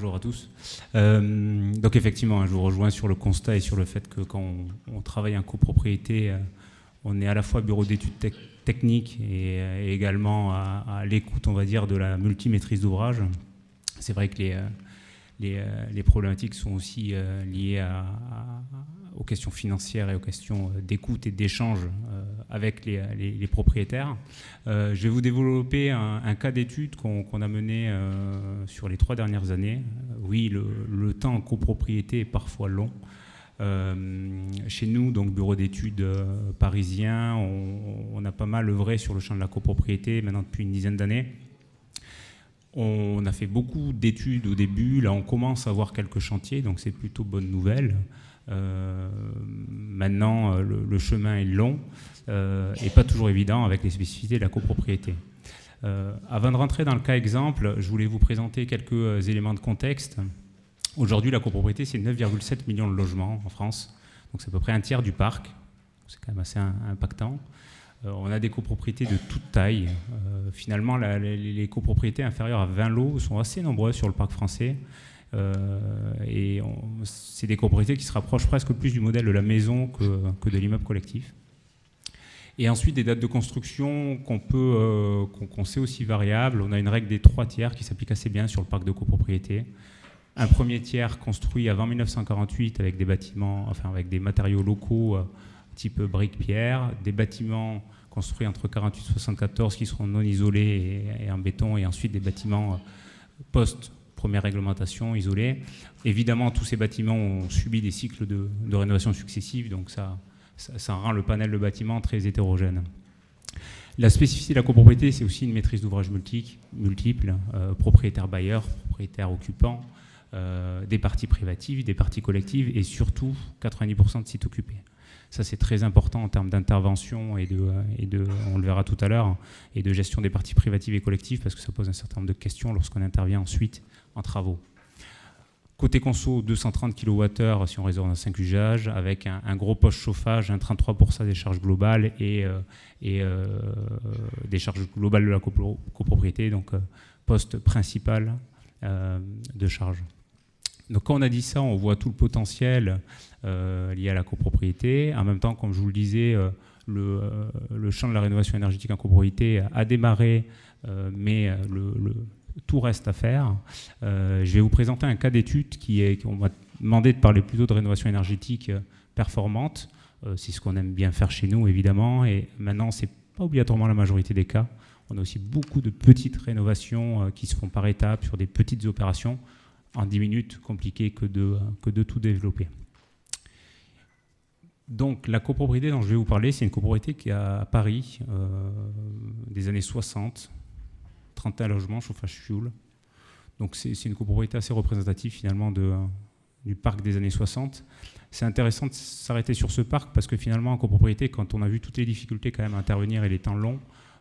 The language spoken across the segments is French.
Bonjour à tous. Donc effectivement, je vous rejoins sur le constat et sur le fait que quand on travaille en copropriété, on est à la fois bureau d'études techniques et également à l'écoute, on va dire, de la multimaîtrise d'ouvrage. C'est vrai que les problématiques sont aussi liées aux questions financières et aux questions d'écoute et d'échange avec les propriétaires. Je vais vous développer un cas d'étude qu'on a mené sur les 3 dernières années. Oui, le temps en copropriété est parfois long. Chez nous, donc bureau d'études parisien, on a pas mal œuvré sur le champ de la copropriété maintenant depuis une dizaine d'années. On a fait beaucoup d'études au début, là on commence à voir quelques chantiers, donc c'est plutôt bonne nouvelle. Maintenant, le chemin est long et pas toujours évident avec les spécificités de la copropriété. Avant de rentrer dans le cas exemple, je voulais vous présenter quelques éléments de contexte. Aujourd'hui, la copropriété, c'est 9,7 millions de logements en France, donc c'est à peu près un tiers du parc, c'est quand même assez impactant. On a des copropriétés de toute taille. Finalement, les copropriétés inférieures à 20 lots sont assez nombreuses sur le parc français. C'est des copropriétés qui se rapprochent presque plus du modèle de la maison que de l'immeuble collectif. Et ensuite, des dates de construction qu'on sait aussi variables. On a une règle des 3 tiers qui s'applique assez bien sur le parc de copropriété. Un premier tiers construit avant 1948 avec des bâtiments, enfin avec des matériaux locaux type briques-pierre, des bâtiments construits entre 48 et 74 qui seront non isolés et en béton, et ensuite des bâtiments post-première réglementation isolés. Évidemment, tous ces bâtiments ont subi des cycles de rénovation successives, donc ça rend le panel de bâtiments très hétérogène. La spécificité de la copropriété, c'est aussi une maîtrise d'ouvrage multiple, propriétaire-bailleur, propriétaire-occupant, des parties privatives, des parties collectives et surtout 90% de sites occupés. Ça, c'est très important en termes d'intervention et on le verra tout à l'heure, et de gestion des parties privatives et collectives, parce que ça pose un certain nombre de questions lorsqu'on intervient ensuite en travaux. Côté conso, 230 kWh si on réserve dans 5 usages, avec un gros poste chauffage, un 33% des charges globales et des charges globales de la copropriété, donc poste principal de charge. Donc quand on a dit ça, on voit tout le potentiel lié à la copropriété. En même temps, comme je vous le disais, le champ de la rénovation énergétique en copropriété a démarré, mais tout reste à faire. Je vais vous présenter un cas d'étude qu'on m'a demandé de parler plutôt de rénovation énergétique performante. C'est ce qu'on aime bien faire chez nous, évidemment. Et maintenant, ce n'est pas obligatoirement la majorité des cas. On a aussi beaucoup de petites rénovations qui se font par étapes sur des petites opérations. En 10 minutes, compliqué que de tout développer. Donc la copropriété dont je vais vous parler, c'est une copropriété qui est à Paris, des années 60, 31 logements, chauffage fuel. Donc c'est une copropriété assez représentative finalement du parc des années 60. C'est intéressant de s'arrêter sur ce parc parce que finalement en copropriété, quand on a vu toutes les difficultés quand même à intervenir et les temps longs,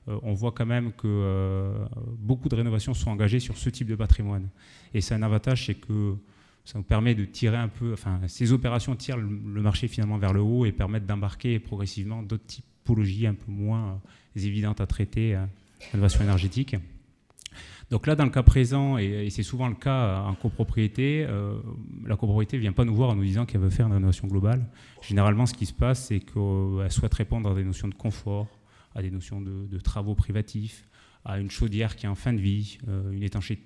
on voit quand même que beaucoup de rénovations sont engagées sur ce type de patrimoine. Et c'est un avantage, c'est que ça nous permet de tirer un peu, enfin ces opérations tirent le marché finalement vers le haut et permettent d'embarquer progressivement d'autres typologies un peu moins évidentes à traiter en rénovation énergétique. Donc là, dans le cas présent, et c'est souvent le cas en copropriété, la copropriété ne vient pas nous voir en nous disant qu'elle veut faire une rénovation globale. Généralement, ce qui se passe, c'est qu'elle souhaite répondre à des notions de confort, à des notions de travaux privatifs, à une chaudière qui est en fin de vie, une étanchéité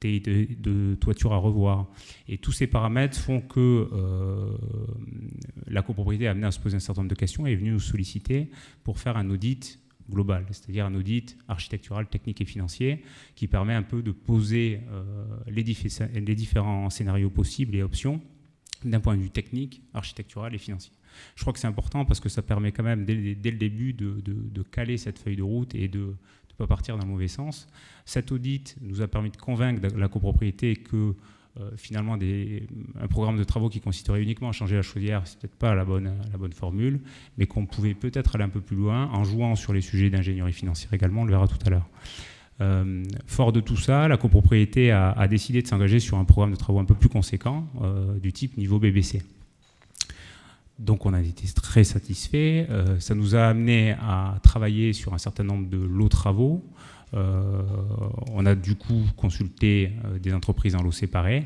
de toiture à revoir. Et tous ces paramètres font que la copropriété a amené à se poser un certain nombre de questions et est venue nous solliciter pour faire un audit global, c'est-à-dire un audit architectural, technique et financier qui permet un peu de poser les différents scénarios possibles et options d'un point de vue technique, architectural et financier. Je crois que c'est important parce que ça permet quand même dès le début de caler cette feuille de route et de ne pas partir dans le mauvais sens. Cet audit nous a permis de convaincre la copropriété que finalement un programme de travaux qui consisterait uniquement à changer la chaudière, c'est peut-être pas la bonne formule, mais qu'on pouvait peut-être aller un peu plus loin en jouant sur les sujets d'ingénierie financière également, on le verra tout à l'heure. Fort de tout ça, la copropriété a décidé de s'engager sur un programme de travaux un peu plus conséquent, du type niveau BBC. Donc on a été très satisfaits. Ça nous a amené à travailler sur un certain nombre de lots travaux. On a du coup consulté des entreprises en lots séparés.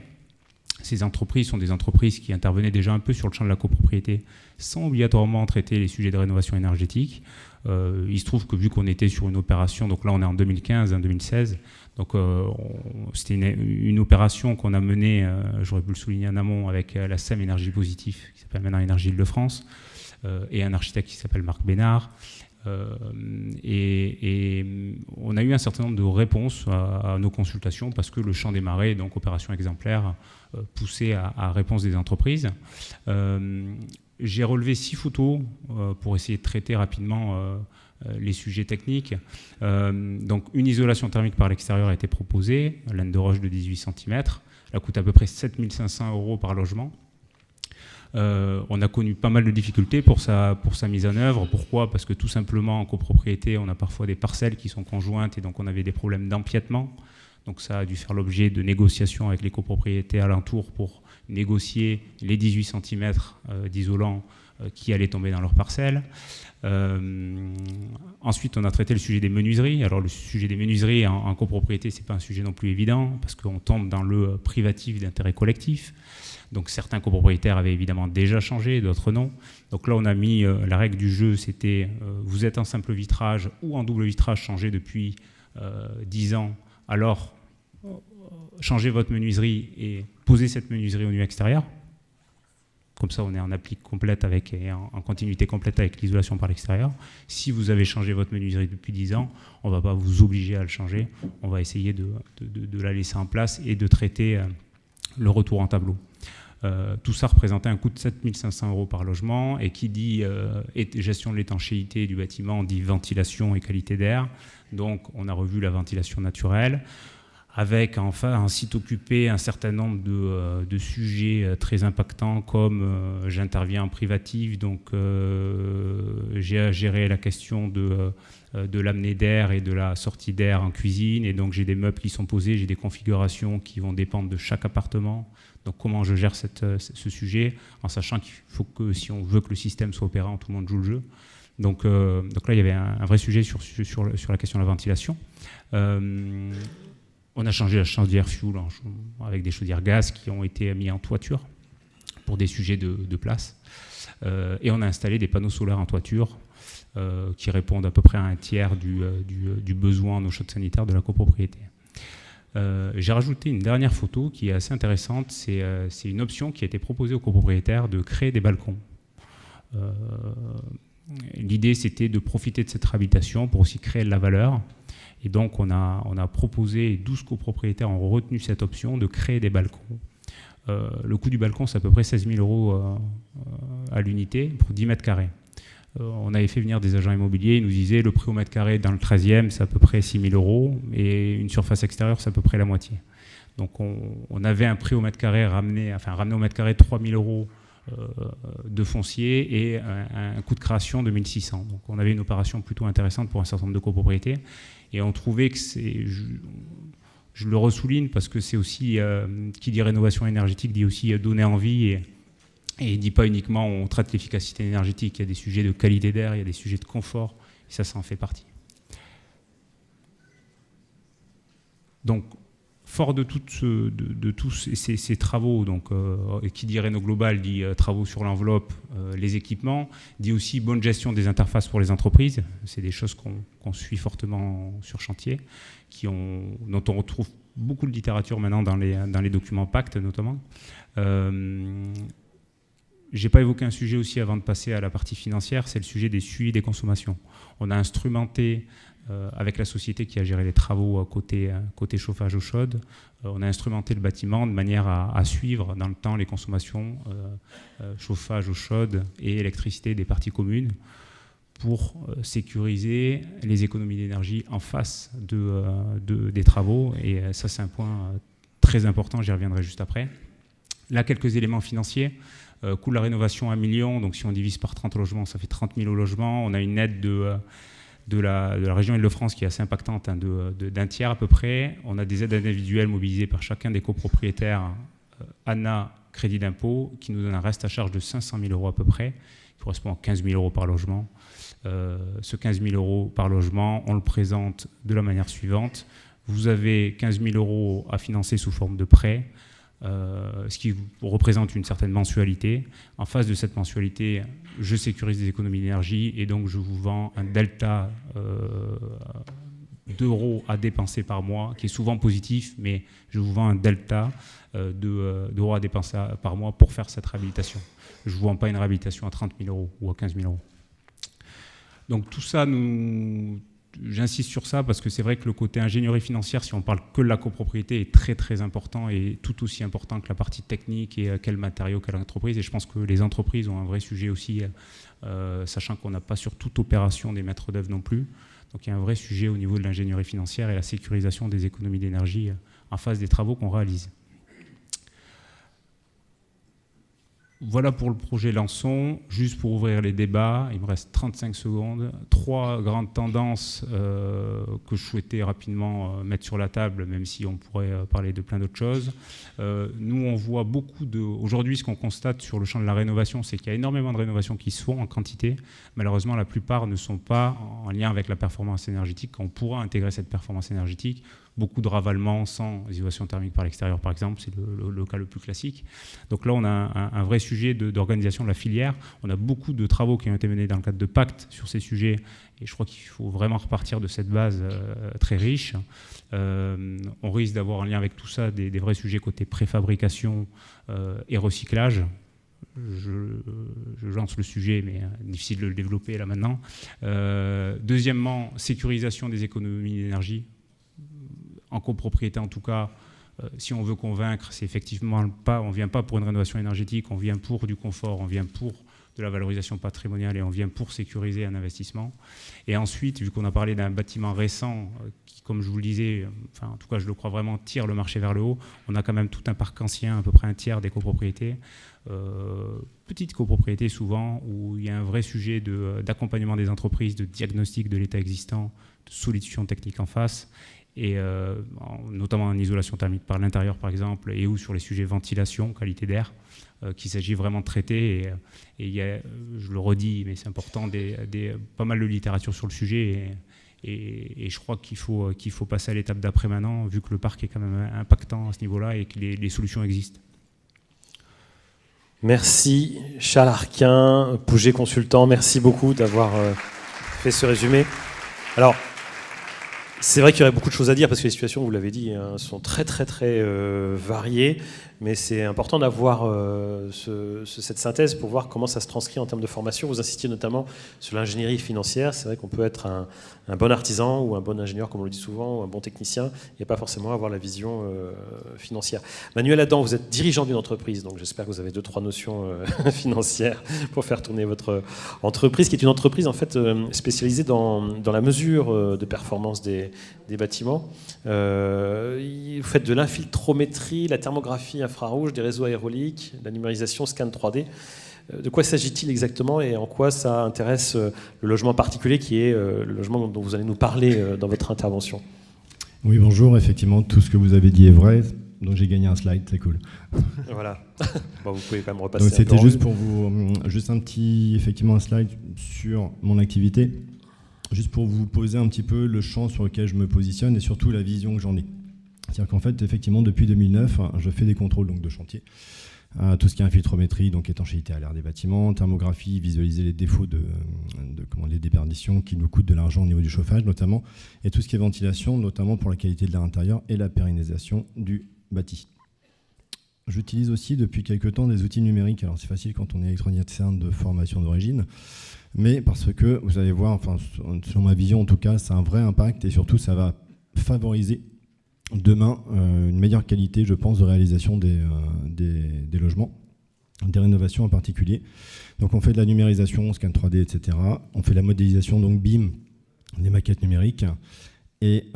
Ces entreprises sont des entreprises qui intervenaient déjà un peu sur le champ de la copropriété sans obligatoirement traiter les sujets de rénovation énergétique. Il se trouve que vu qu'on était sur une opération, donc là on est en 2015, 2016, donc c'était une opération qu'on a menée, j'aurais pu le souligner en amont, avec la SEM Énergie Positif, qui s'appelle maintenant Énergie Île-de-France, et un architecte qui s'appelle Marc Bénard. Et on a eu un certain nombre de réponses à nos consultations parce que le champ des marais, donc opération exemplaire, poussait à réponse des entreprises. J'ai relevé 6 photos pour essayer de traiter rapidement les sujets techniques. Donc une isolation thermique par l'extérieur a été proposée, laine de roche de 18 cm. Elle coûte à peu près 7 500 € par logement. On a connu pas mal de difficultés pour sa mise en œuvre. Pourquoi ? Parce que tout simplement, en copropriété, on a parfois des parcelles qui sont conjointes et donc on avait des problèmes d'empiètement. Donc ça a dû faire l'objet de négociations avec les copropriétés alentours pour négocier les 18 cm d'isolant qui allaient tomber dans leurs parcelles. Ensuite, on a traité le sujet des menuiseries. Alors le sujet des menuiseries en copropriété, ce n'est pas un sujet non plus évident parce qu'on tombe dans le privatif d'intérêt collectif. Donc certains copropriétaires avaient évidemment déjà changé, d'autres non. Donc là, on a mis la règle du jeu, c'était vous êtes en simple vitrage ou en double vitrage changé depuis 10 ans, alors changez votre menuiserie et posez cette menuiserie au nu extérieur. Comme ça, on est en applique complète et en continuité complète avec l'isolation par l'extérieur. Si vous avez changé votre menuiserie depuis 10 ans, on ne va pas vous obliger à le changer. On va essayer de la laisser en place et de traiter le retour en tableau. Tout ça représentait un coût de 7 500 € par logement, et qui dit gestion de l'étanchéité du bâtiment dit ventilation et qualité d'air. Donc on a revu la ventilation naturelle, avec enfin un site occupé un certain nombre de sujets très impactants, comme j'interviens en privatif, donc j'ai à gérer la question de l'amener d'air et de la sortie d'air en cuisine, et donc j'ai des meubles qui sont posés, j'ai des configurations qui vont dépendre de chaque appartement. Donc comment je gère ce sujet, en sachant qu'il faut que, si on veut que le système soit opérant, tout le monde joue le jeu. Donc là, il y avait un vrai sujet sur la question de la ventilation. On a changé la chaudière fuel avec des chaudières gaz qui ont été mis en toiture pour des sujets de place. Et on a installé des panneaux solaires en toiture qui répondent à peu près à un tiers du besoin en eau chaude sanitaire de la copropriété. J'ai rajouté une dernière photo qui est assez intéressante. C'est une option qui a été proposée aux copropriétaires de créer des balcons. L'idée, c'était de profiter de cette réhabilitation pour aussi créer de la valeur. Et donc, on a proposé, 12 copropriétaires ont retenu cette option de créer des balcons. Le coût du balcon, c'est à peu près 16 000 € à l'unité pour 10 mètres carrés. On avait fait venir des agents immobiliers, ils nous disaient le prix au mètre carré dans le 13e, c'est à peu près 6 000 € et une surface extérieure, c'est à peu près la moitié. Donc on avait un prix au mètre carré ramené au mètre carré 3 000 € de foncier et un coût de création de 1 600. Donc on avait une opération plutôt intéressante pour un certain nombre de copropriétés, et on trouvait que je le ressouligne parce que c'est aussi, qui dit rénovation énergétique dit aussi donner envie, et il ne dit pas uniquement on traite l'efficacité énergétique, il y a des sujets de qualité d'air, il y a des sujets de confort, et ça en fait partie. Donc, fort de tous ces travaux, donc, qui dit Réno Global dit travaux sur l'enveloppe, les équipements, dit aussi bonne gestion des interfaces pour les entreprises. C'est des choses qu'on suit fortement sur chantier, dont on retrouve beaucoup de littérature maintenant dans les documents Pacte notamment. Je n'ai pas évoqué un sujet aussi avant de passer à la partie financière, c'est le sujet des suivis des consommations. On a instrumenté, avec la société qui a géré les travaux côté chauffage eau chaude, on a instrumenté le bâtiment de manière à suivre dans le temps les consommations chauffage eau chaude et électricité des parties communes pour sécuriser les économies d'énergie en face des travaux. Et ça, c'est un point très important, j'y reviendrai juste après. Là, quelques éléments financiers. Coût de la rénovation 1 million, donc si on divise par 30 logements, ça fait 30 000 logements. On a une aide de la région Île-de-France qui est assez impactante, d'un tiers à peu près. On a des aides individuelles mobilisées par chacun des copropriétaires, ANA, crédit d'impôt, qui nous donne un reste à charge de 500 000 € à peu près, correspond à 15 000 € par logement. Ce 15 000 € par logement, on le présente de la manière suivante. Vous avez 15 000 € à financer sous forme de prêt, ce qui représente une certaine mensualité. En face de cette mensualité, je sécurise des économies d'énergie et donc je vous vends un delta d'euros à dépenser par mois, qui est souvent positif, mais je vous vends un delta d'euros à dépenser par mois pour faire cette réhabilitation. Je ne vous vends pas une réhabilitation à 30 000 € ou à 15 000 €. Donc tout ça, j'insiste sur ça parce que c'est vrai que le côté ingénierie financière, si on parle que de la copropriété, est très très important et tout aussi important que la partie technique et quel matériau, quelle entreprise. Et je pense que les entreprises ont un vrai sujet aussi, sachant qu'on n'a pas sur toute opération des maîtres d'œuvre non plus. Donc il y a un vrai sujet au niveau de l'ingénierie financière et la sécurisation des économies d'énergie en face des travaux qu'on réalise. Voilà pour le projet Lançon. Juste pour ouvrir les débats, il me reste 35 secondes. 3 grandes tendances que je souhaitais rapidement mettre sur la table, même si on pourrait parler de plein d'autres choses. Nous, on voit beaucoup de... Aujourd'hui, ce qu'on constate sur le champ de la rénovation, c'est qu'il y a énormément de rénovations qui se font en quantité. Malheureusement, la plupart ne sont pas en lien avec la performance énergétique. On pourra intégrer cette performance énergétique. Beaucoup de ravalements sans isolation thermique par l'extérieur, par exemple, c'est le cas le plus classique. Donc là, on a un vrai sujet d'organisation de la filière. On a beaucoup de travaux qui ont été menés dans le cadre de pactes sur ces sujets, et je crois qu'il faut vraiment repartir de cette base très riche. On risque d'avoir en lien avec tout ça des vrais sujets côté préfabrication et recyclage. Je lance le sujet, mais difficile de le développer là maintenant. Deuxièmement, sécurisation des économies d'énergie. En copropriété, en tout cas, si on veut convaincre, c'est effectivement pas, on ne vient pas pour une rénovation énergétique, on vient pour du confort, on vient pour de la valorisation patrimoniale et on vient pour sécuriser un investissement. Et ensuite, vu qu'on a parlé d'un bâtiment récent qui, comme je vous le disais, enfin, en tout cas je le crois vraiment, tire le marché vers le haut, on a quand même tout un parc ancien, à peu près un tiers des copropriétés, petites copropriétés souvent, où il y a un vrai sujet d'accompagnement des entreprises, de diagnostic de l'état existant, de solutions techniques en face, et notamment en isolation thermique par l'intérieur par exemple, et ou sur les sujets ventilation, qualité d'air, qu'il s'agit vraiment de traiter. Et il y a, je le redis, mais c'est important, pas mal de littérature sur le sujet, et je crois qu'il faut passer à l'étape d'après maintenant, vu que le parc est quand même impactant à ce niveau-là et que les solutions existent. Merci Charles Arquin, Pouget Consultant, merci beaucoup d'avoir fait ce résumé. Alors, c'est vrai qu'il y aurait beaucoup de choses à dire parce que les situations, vous l'avez dit, sont très très très variées, mais c'est important d'avoir cette synthèse pour voir comment ça se transcrit en termes de formation. Vous insistiez notamment sur l'ingénierie financière. C'est vrai qu'on peut être un bon artisan ou un bon ingénieur, comme on le dit souvent, ou un bon technicien, et pas forcément avoir la vision financière. Manuel Adam, vous êtes dirigeant d'une entreprise, donc j'espère que vous avez 2-3 notions financières pour faire tourner votre entreprise, qui est une entreprise en fait spécialisée dans la mesure de performance des bâtiments. Vous faites de l'infiltrométrie, la thermographie infrarouge, des réseaux aérauliques, la numérisation, scan 3D. De quoi s'agit-il exactement et en quoi ça intéresse le logement particulier qui est le logement dont vous allez nous parler dans votre intervention? Oui, bonjour. Effectivement, tout ce que vous avez dit est vrai. Donc j'ai gagné un slide, c'est cool. Voilà. Bon, vous pouvez quand même repasser. Donc c'était juste pour vous, juste un petit, effectivement, un slide sur mon activité, juste pour vous poser un petit peu le champ sur lequel je me positionne et surtout la vision que j'en ai. C'est-à-dire qu'en fait, effectivement, depuis 2009, je fais des contrôles donc, de chantier. Tout ce qui est infiltrométrie, donc étanchéité à l'air des bâtiments, thermographie, visualiser les défauts les déperditions qui nous coûtent de l'argent au niveau du chauffage notamment, et tout ce qui est ventilation, notamment pour la qualité de l'air intérieur et la pérennisation du bâti. J'utilise aussi depuis quelques temps des outils numériques. Alors c'est facile quand on est électronicien de formation d'origine, mais parce que vous allez voir, enfin, selon ma vision en tout cas, ça a un vrai impact et surtout ça va favoriser demain une meilleure qualité, je pense, de réalisation des logements, des rénovations en particulier. Donc on fait de la numérisation, scan 3D, etc. On fait de la modélisation, donc BIM, des maquettes numériques. Et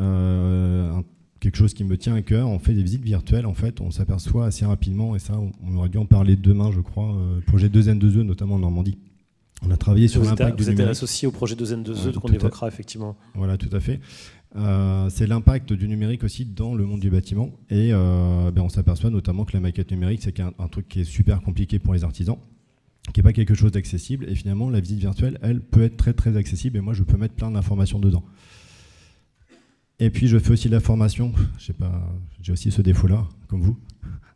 quelque chose qui me tient à cœur, on fait des visites virtuelles. En fait, on s'aperçoit assez rapidement, et ça, on aurait dû en parler demain, je crois, projet 2N2E, notamment en Normandie. On a travaillé sur l'impact du numérique. Vous êtes associé au projet 2N2E qu'on évoquera effectivement. Voilà, tout à fait. C'est l'impact du numérique aussi dans le monde du bâtiment. Et on s'aperçoit notamment que la maquette numérique, c'est un truc qui est super compliqué pour les artisans. qui n'est pas quelque chose d'accessible. Et finalement, la visite virtuelle, elle peut être très très accessible et moi, je peux mettre plein d'informations dedans. Et puis, je fais aussi de la formation. Je sais pas, j'ai aussi ce défaut-là, comme vous.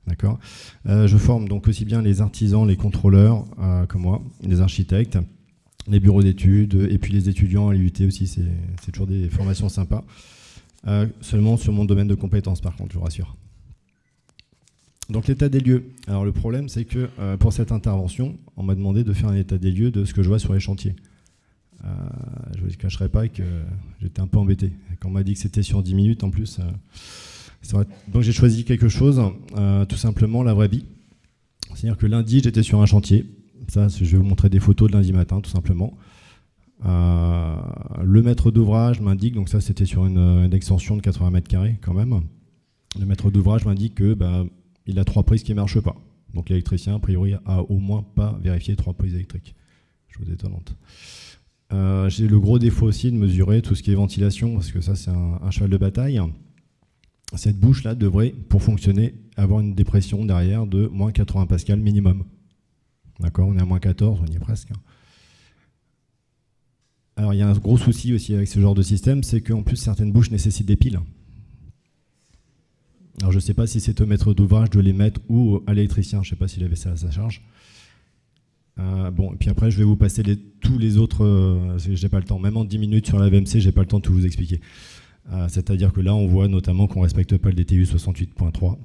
D'accord. Je forme donc aussi bien les artisans, les contrôleurs, comme moi, les architectes, les bureaux d'études, et puis les étudiants à l'IUT aussi. C'est toujours des formations sympas. Seulement sur mon domaine de compétences, par contre, je vous rassure. Donc l'état des lieux. Alors le problème, c'est que pour cette intervention, on m'a demandé de faire un état des lieux de ce que je vois sur les chantiers. Je ne vous cacherai pas que j'étais un peu embêté. Quand on m'a dit que c'était sur 10 minutes, en plus, donc j'ai choisi quelque chose, tout simplement la vraie vie. C'est-à-dire que lundi, j'étais sur un chantier. Ça, je vais vous montrer des photos de lundi matin, tout simplement. Le maître d'ouvrage m'indique, donc ça c'était sur une extension de 80 mètres carrés quand même. Le maître d'ouvrage m'indique que il a 3 prises qui ne marchent pas. Donc l'électricien, a priori, a au moins pas vérifié 3 prises électriques. Chose étonnante. J'ai le gros défaut aussi de mesurer tout ce qui est ventilation, parce que ça c'est un cheval de bataille. Cette bouche-là devrait, pour fonctionner, avoir une dépression derrière de moins 80 pascal minimum. D'accord, on est à moins 14, on y est presque. Alors il y a un gros souci aussi avec ce genre de système, c'est qu'en plus certaines bouches nécessitent des piles. Alors je ne sais pas si c'est au maître d'ouvrage de les mettre ou à l'électricien, je ne sais pas s'il avait ça à sa charge. Bon, et puis après je vais vous passer tous les autres, j'ai pas le temps, même en 10 minutes sur la VMC, j'ai pas le temps de tout vous expliquer. C'est-à-dire que là on voit notamment qu'on ne respecte pas le DTU 68.3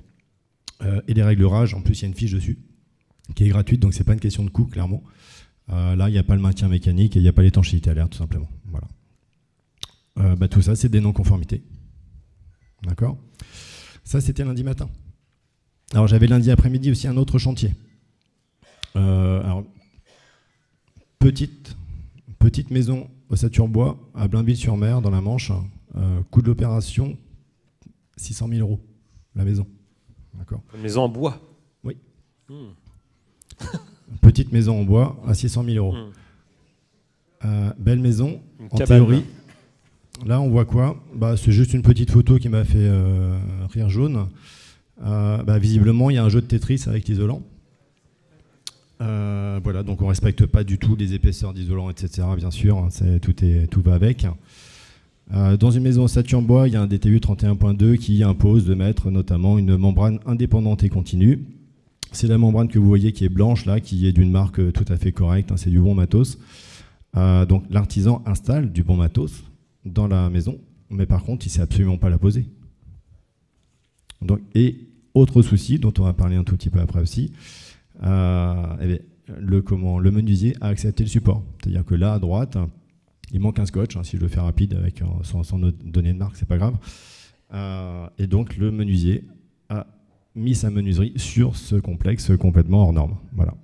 et les règles rage, en plus il y a une fiche dessus qui est gratuite, donc c'est pas une question de coût clairement. Là il n'y a pas le maintien mécanique et il n'y a pas l'étanchéité à l'air tout simplement. Voilà. Tout ça c'est des non-conformités. D'accord ? Ça c'était lundi matin. Alors j'avais lundi après-midi aussi un autre chantier. Alors petite maison au Saturbois à Blainville-sur-Mer dans la Manche. Coût de l'opération 600 000 €, la maison. D'accord. Une maison en bois. Oui. Petite maison en bois à 600 000 €. Belle maison, en théorie. Là, on voit quoi ? C'est juste une petite photo qui m'a fait rire jaune. Visiblement, il y a un jeu de Tetris avec l'isolant. Voilà, donc on ne respecte pas du tout les épaisseurs d'isolant, etc. Bien sûr, tout va avec. Dans une maison en Saturbois, il y a un DTU 31.2 qui impose de mettre notamment une membrane indépendante et continue. C'est la membrane que vous voyez qui est blanche, là, qui est d'une marque tout à fait correcte, c'est du bon matos. Donc l'artisan installe du bon matos dans la maison, mais par contre, il ne sait absolument pas la poser. Donc, et autre souci, dont on va parler un tout petit peu après aussi, le menuisier a accepté le support. C'est-à-dire que là, à droite, il manque un scotch, si je le fais rapide, sans donner de marque, c'est pas grave. Et donc, le menuisier a mis sa menuiserie sur ce complexe complètement hors norme. Voilà.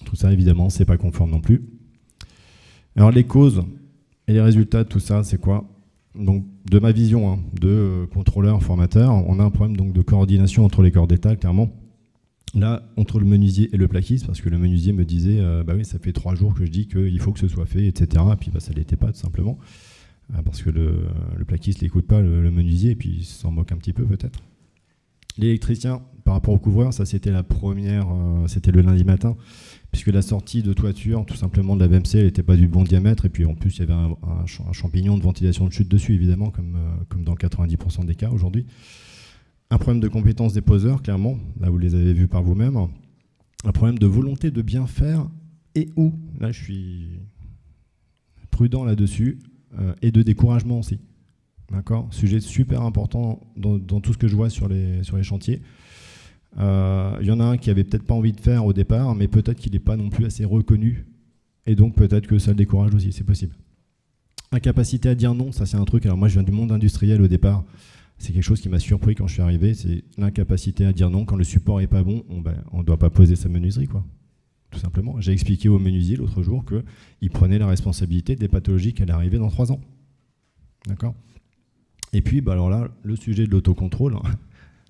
Tout ça, évidemment, c'est pas conforme non plus. Alors, les causes et les résultats de tout ça, c'est quoi ? Donc, de ma vision de contrôleur, formateur, on a un problème donc, de coordination entre les corps d'État, clairement. Là, entre le menuisier et le plaquiste, parce que le menuisier me disait oui, ça fait 3 jours que je dis qu'il faut que ce soit fait, etc. Et puis ça ne l'était pas, tout simplement. Parce que le plaquiste n'écoute pas le menuisier, et puis il s'en moque un petit peu, peut-être. L'électricien, par rapport au couvreur, ça c'était la première, c'était le lundi matin, puisque la sortie de toiture, tout simplement de la VMC, elle n'était pas du bon diamètre, et puis en plus il y avait un champignon de ventilation de chute dessus, évidemment, comme dans 90% des cas aujourd'hui. Un problème de compétence des poseurs, clairement, là vous les avez vus par vous-même. Un problème de volonté de bien faire, et où, là je suis prudent là-dessus, et de découragement aussi. D'accord ? Sujet super important dans tout ce que je vois sur les chantiers. Il y en a un qui avait peut-être pas envie de faire au départ, mais peut-être qu'il n'est pas non plus assez reconnu, et donc peut-être que ça le décourage aussi, c'est possible. Incapacité à dire non, ça c'est un truc, alors moi je viens du monde industriel au départ, c'est quelque chose qui m'a surpris quand je suis arrivé, c'est l'incapacité à dire non. Quand le support n'est pas bon, on ne doit pas poser sa menuiserie, quoi. Tout simplement. J'ai expliqué au menuisier l'autre jour qu'il prenait la responsabilité des pathologies qui allaient arriver dans 3 ans. D'accord ? Et puis, alors là, le sujet de l'autocontrôle.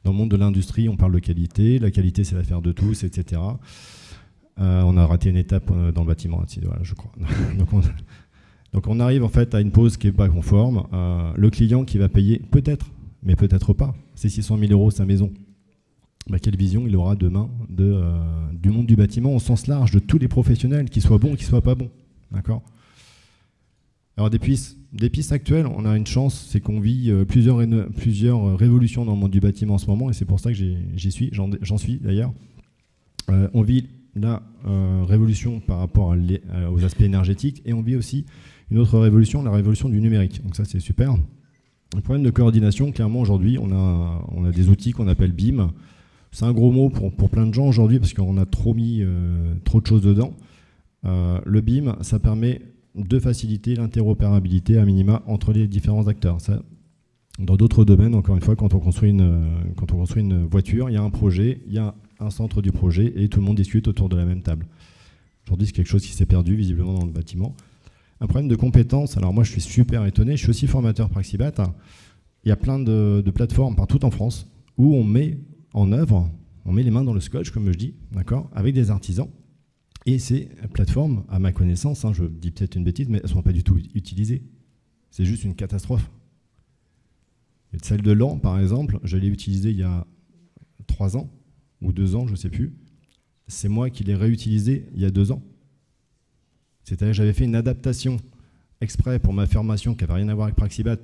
Dans le monde de l'industrie, on parle de qualité. La qualité, c'est l'affaire de tous, etc. On a raté une étape dans le bâtiment, voilà, je crois. Donc on arrive en fait à une pause qui n'est pas conforme. Le client qui va payer peut-être, mais peut-être pas, c'est 600 000 € sa maison. quelle vision il aura demain du monde du bâtiment au sens large, de tous les professionnels, qu'ils soient bons ou qu'ils ne soient pas bons. D'accord ? Alors des pistes actuelles, on a une chance, c'est qu'on vit plusieurs révolutions dans le monde du bâtiment en ce moment, et c'est pour ça que j'en suis d'ailleurs. On vit la révolution par rapport aux aspects énergétiques, et on vit aussi une autre révolution, la révolution du numérique. Donc ça, c'est super. Le problème de coordination, clairement, aujourd'hui, on a des outils qu'on appelle BIM. C'est un gros mot pour plein de gens aujourd'hui, parce qu'on a trop mis trop de choses dedans. Le BIM, ça permet de faciliter l'interopérabilité à minima entre les différents acteurs. Ça, dans d'autres domaines, encore une fois, quand on construit une voiture, il y a un projet, il y a un centre du projet, et tout le monde discute autour de la même table. Aujourd'hui, c'est quelque chose qui s'est perdu visiblement dans le bâtiment. Un problème de compétences, alors moi je suis super étonné, je suis aussi formateur Praxibat. Il y a plein de plateformes partout en France où on met en œuvre, on met les mains dans le scotch, comme je dis, d'accord, avec des artisans. Et ces plateformes, à ma connaissance, je dis peut-être une bêtise, mais elles ne sont pas du tout utilisées. C'est juste une catastrophe. Et celle de Laon, par exemple, je l'ai utilisée il y a 3 ans, ou 2 ans, je ne sais plus. C'est moi qui l'ai réutilisée il y a 2 ans. C'est-à-dire que j'avais fait une adaptation exprès pour ma formation qui n'avait rien à voir avec Praxibat,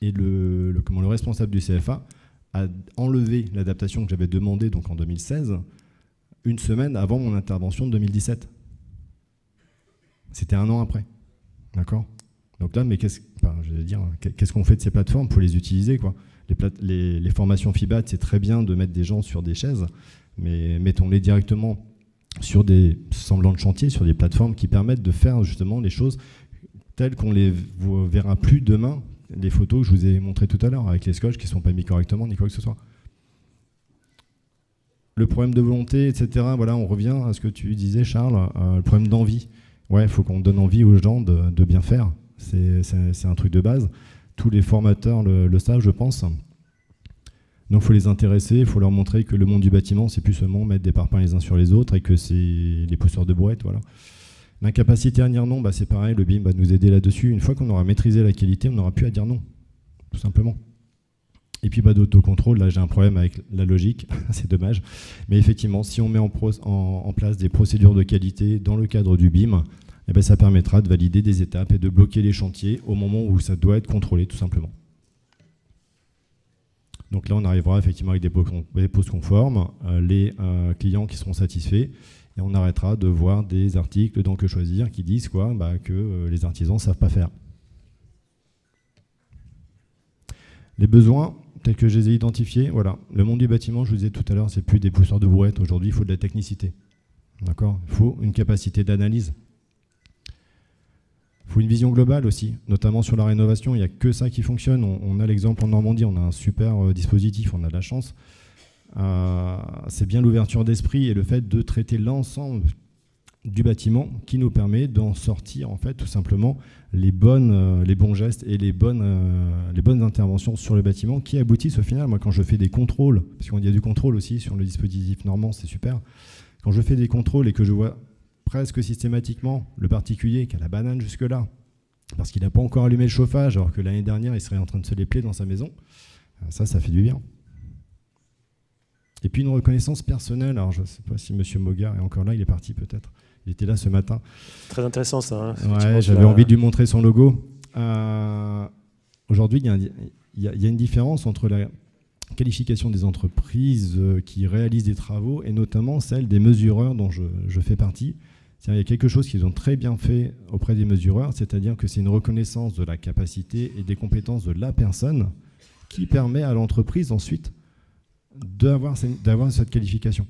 et le responsable du CFA a enlevé l'adaptation que j'avais demandée donc en 2016, une semaine avant mon intervention de 2017. C'était 1 an après. D'accord ? Donc là, mais qu'est-ce qu'on fait de ces plateformes ? Il faut les utiliser, quoi. Les formations FIBAT, c'est très bien de mettre des gens sur des chaises, mais mettons-les directement sur des semblants de chantier, sur des plateformes qui permettent de faire justement les choses telles qu'on les verra plus demain, les photos que je vous ai montrées tout à l'heure, avec les scotch qui ne sont pas mis correctement, ni quoi que ce soit. Le problème de volonté, etc., voilà, on revient à ce que tu disais, Charles, le problème d'envie. Ouais, il faut qu'on donne envie aux gens de bien faire. C'est un truc de base. Tous les formateurs le savent, je pense. Donc il faut les intéresser, il faut leur montrer que le monde du bâtiment, c'est plus seulement mettre des parpaings les uns sur les autres et que c'est les pousseurs de brouettes, voilà. L'incapacité à dire non, c'est pareil, le BIM va nous aider là-dessus. Une fois qu'on aura maîtrisé la qualité, on n'aura plus à dire non, tout simplement. Et puis d'autocontrôle, là j'ai un problème avec la logique, c'est dommage. Mais effectivement, si on met en place des procédures de qualité dans le cadre du BIM, ça permettra de valider des étapes et de bloquer les chantiers au moment où ça doit être contrôlé, tout simplement. Donc là, on arrivera effectivement avec des poses conformes, les clients qui seront satisfaits, et on arrêtera de voir des articles dans Que Choisir qui disent quoi, que les artisans ne savent pas faire. Les besoins, tels que je les ai identifiés, voilà. Le monde du bâtiment, je vous disais tout à l'heure, c'est plus des pousseurs de brouettes. Aujourd'hui, il faut de la technicité. D'accord ? Il faut une capacité d'analyse. Il faut une vision globale aussi, notamment sur la rénovation. Il n'y a que ça qui fonctionne. On a l'exemple en Normandie, on a un super dispositif, on a de la chance. C'est bien l'ouverture d'esprit et le fait de traiter l'ensemble du bâtiment qui nous permet d'en sortir en fait tout simplement les bons gestes et les bonnes interventions sur le bâtiment qui aboutissent au final. Moi, quand je fais des contrôles, parce qu'il y a du contrôle aussi sur le dispositif normand, c'est super. Quand je fais des contrôles et que je vois presque systématiquement le particulier qui a la banane jusque-là, parce qu'il n'a pas encore allumé le chauffage, alors que l'année dernière, il serait en train de se les plaire dans sa maison, ça fait du bien. Et puis une reconnaissance personnelle, alors je ne sais pas si M. Mogard est encore là, il est parti peut-être, il était là ce matin. Très intéressant ça. Ouais, j'avais envie de lui montrer son logo. Aujourd'hui, il y a une différence entre la qualification des entreprises qui réalisent des travaux et notamment celle des mesureurs dont je fais partie. Il y a quelque chose qu'ils ont très bien fait auprès des mesureurs, c'est-à-dire que c'est une reconnaissance de la capacité et des compétences de la personne qui permet à l'entreprise ensuite d'avoir cette qualification.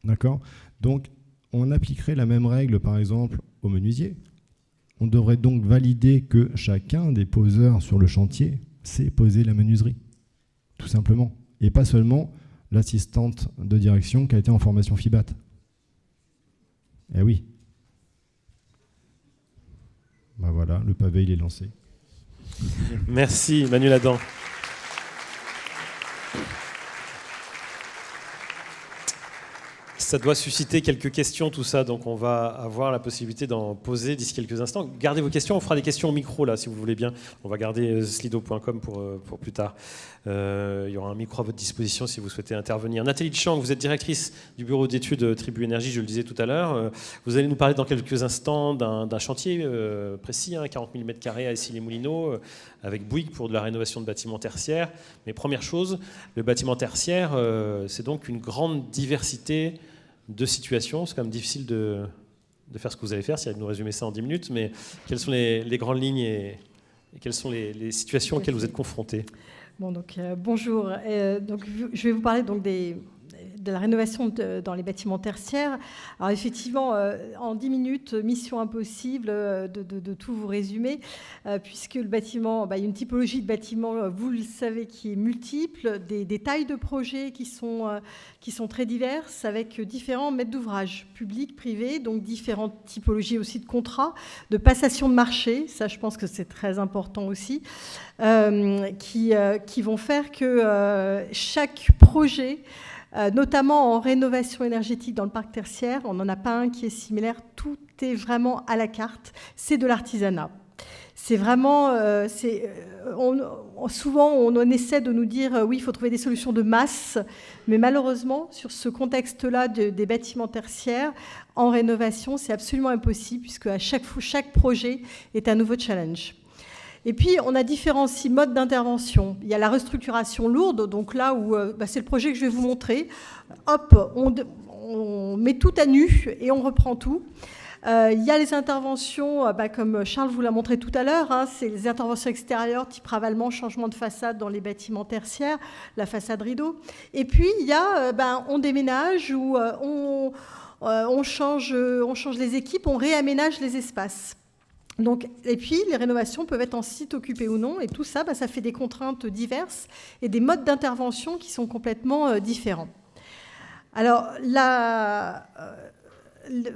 D'accord ? Donc, on appliquerait la même règle, par exemple, au menuisier. On devrait donc valider que chacun des poseurs sur le chantier sait poser la menuiserie, tout simplement. Et pas seulement l'assistante de direction qui a été en formation FIBAT. Eh oui. Voilà, le pavé, il est lancé. Merci, Manuel Adam. Ça doit susciter quelques questions, tout ça, donc on va avoir la possibilité d'en poser d'ici quelques instants. Gardez vos questions, on fera des questions au micro, là, si vous voulez bien. On va garder slido.com pour plus tard. Il y aura un micro à votre disposition si vous souhaitez intervenir. Nathalie Chang, vous êtes directrice du bureau d'études Tribu Énergie, je le disais tout à l'heure. Vous allez nous parler dans quelques instants d'un chantier précis, 40 000 m² à Issy-les-Moulineaux, avec Bouygues pour de la rénovation de bâtiments tertiaires. Mais première chose, le bâtiment tertiaire, c'est donc une grande diversité de situations. C'est quand même difficile de faire ce que vous allez faire, si vous nous résumer ça en 10 minutes, mais quelles sont les grandes lignes et quelles sont les situations auxquelles vous êtes confrontés? Bon, donc, bonjour. Donc, je vais vous parler donc, de la rénovation dans les bâtiments tertiaires. Alors effectivement, en 10 minutes, mission impossible de tout vous résumer, puisque le bâtiment, il y a une typologie de bâtiment, vous le savez, qui est multiple, des tailles de projets qui sont très diverses, avec différents maîtres d'ouvrage, publics, privés, donc différentes typologies aussi de contrats, de passation de marché, ça je pense que c'est très important aussi, qui vont faire que chaque projet, notamment en rénovation énergétique dans le parc tertiaire, on n'en a pas un qui est similaire, tout est vraiment à la carte, c'est de l'artisanat. C'est vraiment, souvent on essaie de nous dire oui, il faut trouver des solutions de masse, mais malheureusement sur ce contexte-là des bâtiments tertiaires, en rénovation, c'est absolument impossible puisque à chaque projet est un nouveau challenge. Et puis, on a différents modes d'intervention. Il y a la restructuration lourde, donc là où c'est le projet que je vais vous montrer. Hop, on met tout à nu et on reprend tout. Il y a les interventions, comme Charles vous l'a montré tout à l'heure, c'est les interventions extérieures, type ravalement, changement de façade dans les bâtiments tertiaires, la façade rideau. Et puis, il y a, on déménage ou on change les équipes, on réaménage les espaces. Donc, et puis, les rénovations peuvent être en site occupé ou non, et tout ça, ça fait des contraintes diverses et des modes d'intervention qui sont complètement différents. Alors,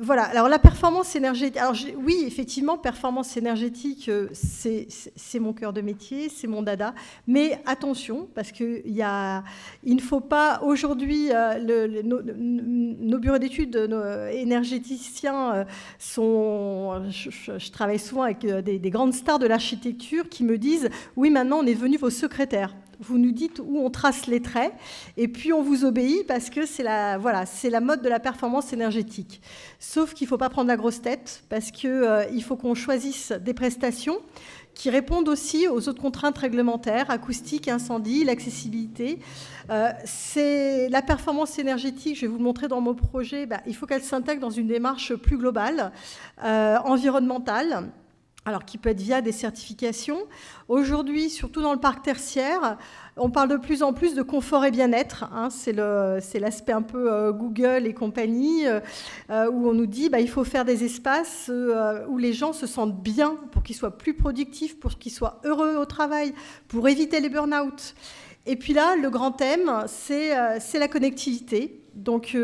voilà. Alors, la performance énergétique. Alors, oui, effectivement, performance énergétique, c'est mon cœur de métier, c'est mon dada. Mais attention, parce qu'il ne faut pas aujourd'hui. Nos bureaux d'études, nos énergéticiens sont. Je travaille souvent avec des grandes stars de l'architecture qui me disent oui, maintenant, on est devenus vos secrétaires. Vous nous dites où on trace les traits et puis on vous obéit parce que c'est la mode de la performance énergétique. Sauf qu'il ne faut pas prendre la grosse tête parce qu'il faut qu'on choisisse des prestations qui répondent aussi aux autres contraintes réglementaires, acoustique, incendie, l'accessibilité. C'est la performance énergétique, je vais vous le montrer dans mon projet, il faut qu'elle s'intègre dans une démarche plus globale, environnementale. Alors, qui peut être via des certifications. Aujourd'hui, surtout dans le parc tertiaire, on parle de plus en plus de confort et bien-être. C'est l'aspect un peu Google et compagnie, où on nous dit il faut faire des espaces où les gens se sentent bien, pour qu'ils soient plus productifs, pour qu'ils soient heureux au travail, pour éviter les burn-out. Et puis là, le grand thème, c'est la connectivité. Donc,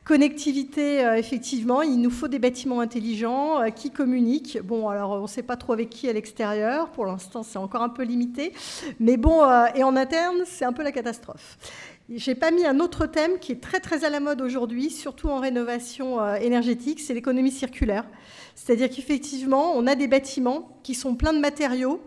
connectivité, effectivement, il nous faut des bâtiments intelligents qui communiquent. Bon, alors, on ne sait pas trop avec qui à l'extérieur. Pour l'instant, c'est encore un peu limité. Mais bon, et en interne, c'est un peu la catastrophe. Je n'ai pas mis un autre thème qui est très, très à la mode aujourd'hui, surtout en rénovation énergétique, c'est l'économie circulaire. C'est-à-dire qu'effectivement, on a des bâtiments qui sont pleins de matériaux.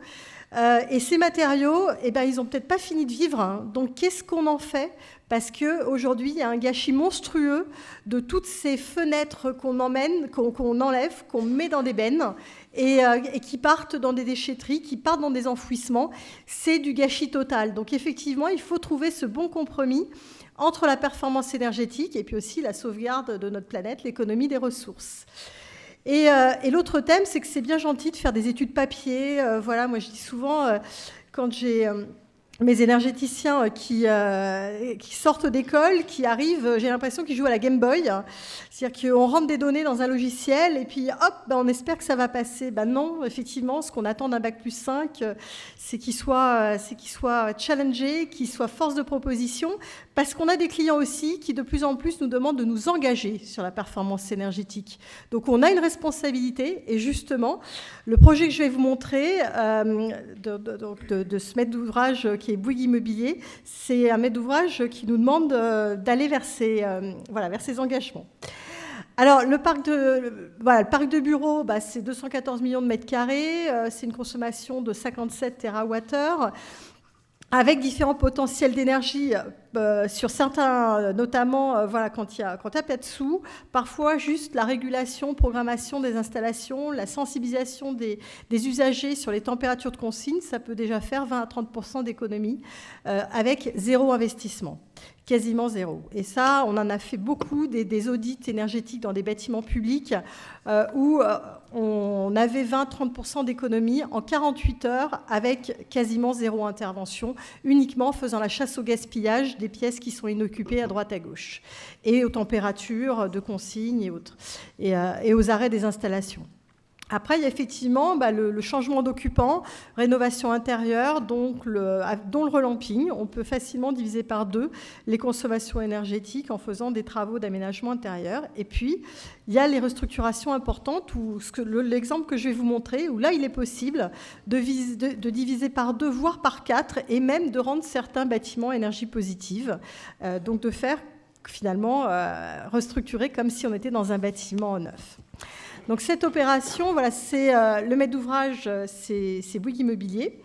Et ces matériaux, ils n'ont peut-être pas fini de vivre. Donc, qu'est-ce qu'on en fait ? Parce qu'aujourd'hui, il y a un gâchis monstrueux de toutes ces fenêtres qu'on emmène, qu'on enlève, qu'on met dans des bennes et qui partent dans des déchetteries, qui partent dans des enfouissements. C'est du gâchis total. Donc, effectivement, il faut trouver ce bon compromis entre la performance énergétique et puis aussi la sauvegarde de notre planète, l'économie des ressources. Et l'autre thème, c'est que c'est bien gentil de faire des études papier. Voilà, moi je dis souvent, quand j'ai mes énergéticiens qui sortent d'école, qui arrivent, j'ai l'impression qu'ils jouent à la Game Boy. C'est-à-dire qu'on rentre des données dans un logiciel et puis hop, on espère que ça va passer. Non, effectivement, ce qu'on attend d'un Bac+5, c'est qu'il soit challengé, qu'il soit force de proposition, parce qu'on a des clients aussi qui de plus en plus nous demandent de nous engager sur la performance énergétique. Donc on a une responsabilité et justement, le projet que je vais vous montrer de ce maître d'ouvrage qui est Bouygues Immobilier. C'est un maître d'ouvrage qui nous demande d'aller vers ses engagements. Alors, le parc de bureaux, c'est 214 millions de mètres carrés, c'est une consommation de 57 TWh, avec différents potentiels d'énergie sur certains, notamment quand il y a pas de sous, parfois juste la régulation, programmation des installations, la sensibilisation des usagers sur les températures de consigne, ça peut déjà faire 20 à 30% d'économie avec zéro investissement. Quasiment zéro. Et ça, on en a fait beaucoup, des audits énergétiques dans des bâtiments publics où on avait 20-30% d'économie en 48 heures avec quasiment zéro intervention, uniquement faisant la chasse au gaspillage des pièces qui sont inoccupées à droite à gauche et aux températures de consigne et autres, et aux arrêts des installations. Après, il y a effectivement le changement d'occupant, rénovation intérieure, dont le relamping. On peut facilement diviser par 2 les consommations énergétiques en faisant des travaux d'aménagement intérieur. Et puis, il y a les restructurations importantes, où l'exemple que je vais vous montrer, où là, il est possible de diviser par 2, voire par 4, et même de rendre certains bâtiments énergie positive. Donc, de faire, finalement, restructurer comme si on était dans un bâtiment neuf. Donc cette opération, c'est le maître d'ouvrage, c'est Bouygues Immobilier.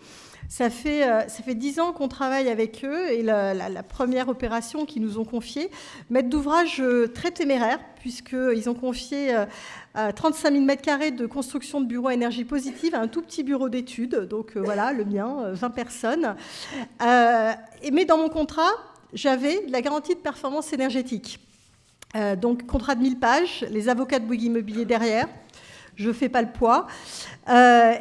Ça fait 10 ans qu'on travaille avec eux et la première opération qu'ils nous ont confiée, maître d'ouvrage très téméraire, puisqu'ils ont confié 35 000 m² de construction de bureaux à énergie positive à un tout petit bureau d'études, donc le mien, 20 personnes. Mais dans mon contrat, j'avais la garantie de performance énergétique. Donc, contrat de 1000 pages, les avocats de Bouygues Immobilier derrière, je ne fais pas le poids.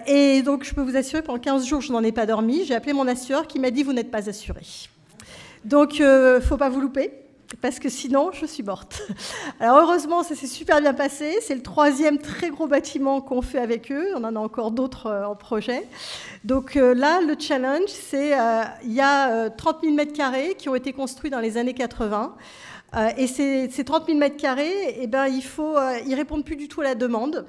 Et donc, je peux vous assurer, pendant 15 jours, je n'en ai pas dormi. J'ai appelé mon assureur qui m'a dit « Vous n'êtes pas assuré ». Donc, il ne faut pas vous louper, parce que sinon, je suis morte. Alors, heureusement, ça s'est super bien passé. C'est le 3e très gros bâtiment qu'on fait avec eux. On en a encore d'autres en projet. Donc là, le challenge, c'est il y a 30 000 m² qui ont été construits dans les années 80. Et ces 30 000 m², ils répondent plus du tout à la demande.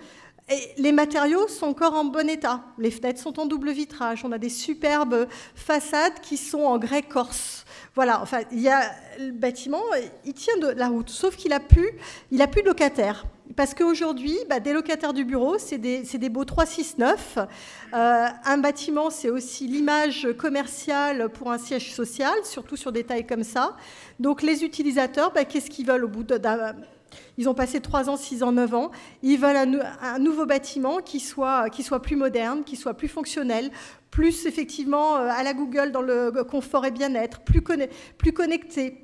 Et les matériaux sont encore en bon état. Les fenêtres sont en double vitrage. On a des superbes façades qui sont en grès corse. Voilà, enfin, le bâtiment, il tient de la route, sauf qu'il n'a plus de locataires. Parce qu'aujourd'hui, des locataires du bureau, c'est des beaux 369. Un bâtiment, c'est aussi l'image commerciale pour un siège social, surtout sur des tailles comme ça. Donc les utilisateurs, qu'est-ce qu'ils veulent au bout d'un... Ils ont passé 3 ans, 6 ans, 9 ans. Ils veulent un nouveau bâtiment qui soit plus moderne, qui soit plus fonctionnel, plus effectivement à la Google dans le confort et bien-être, plus connecté.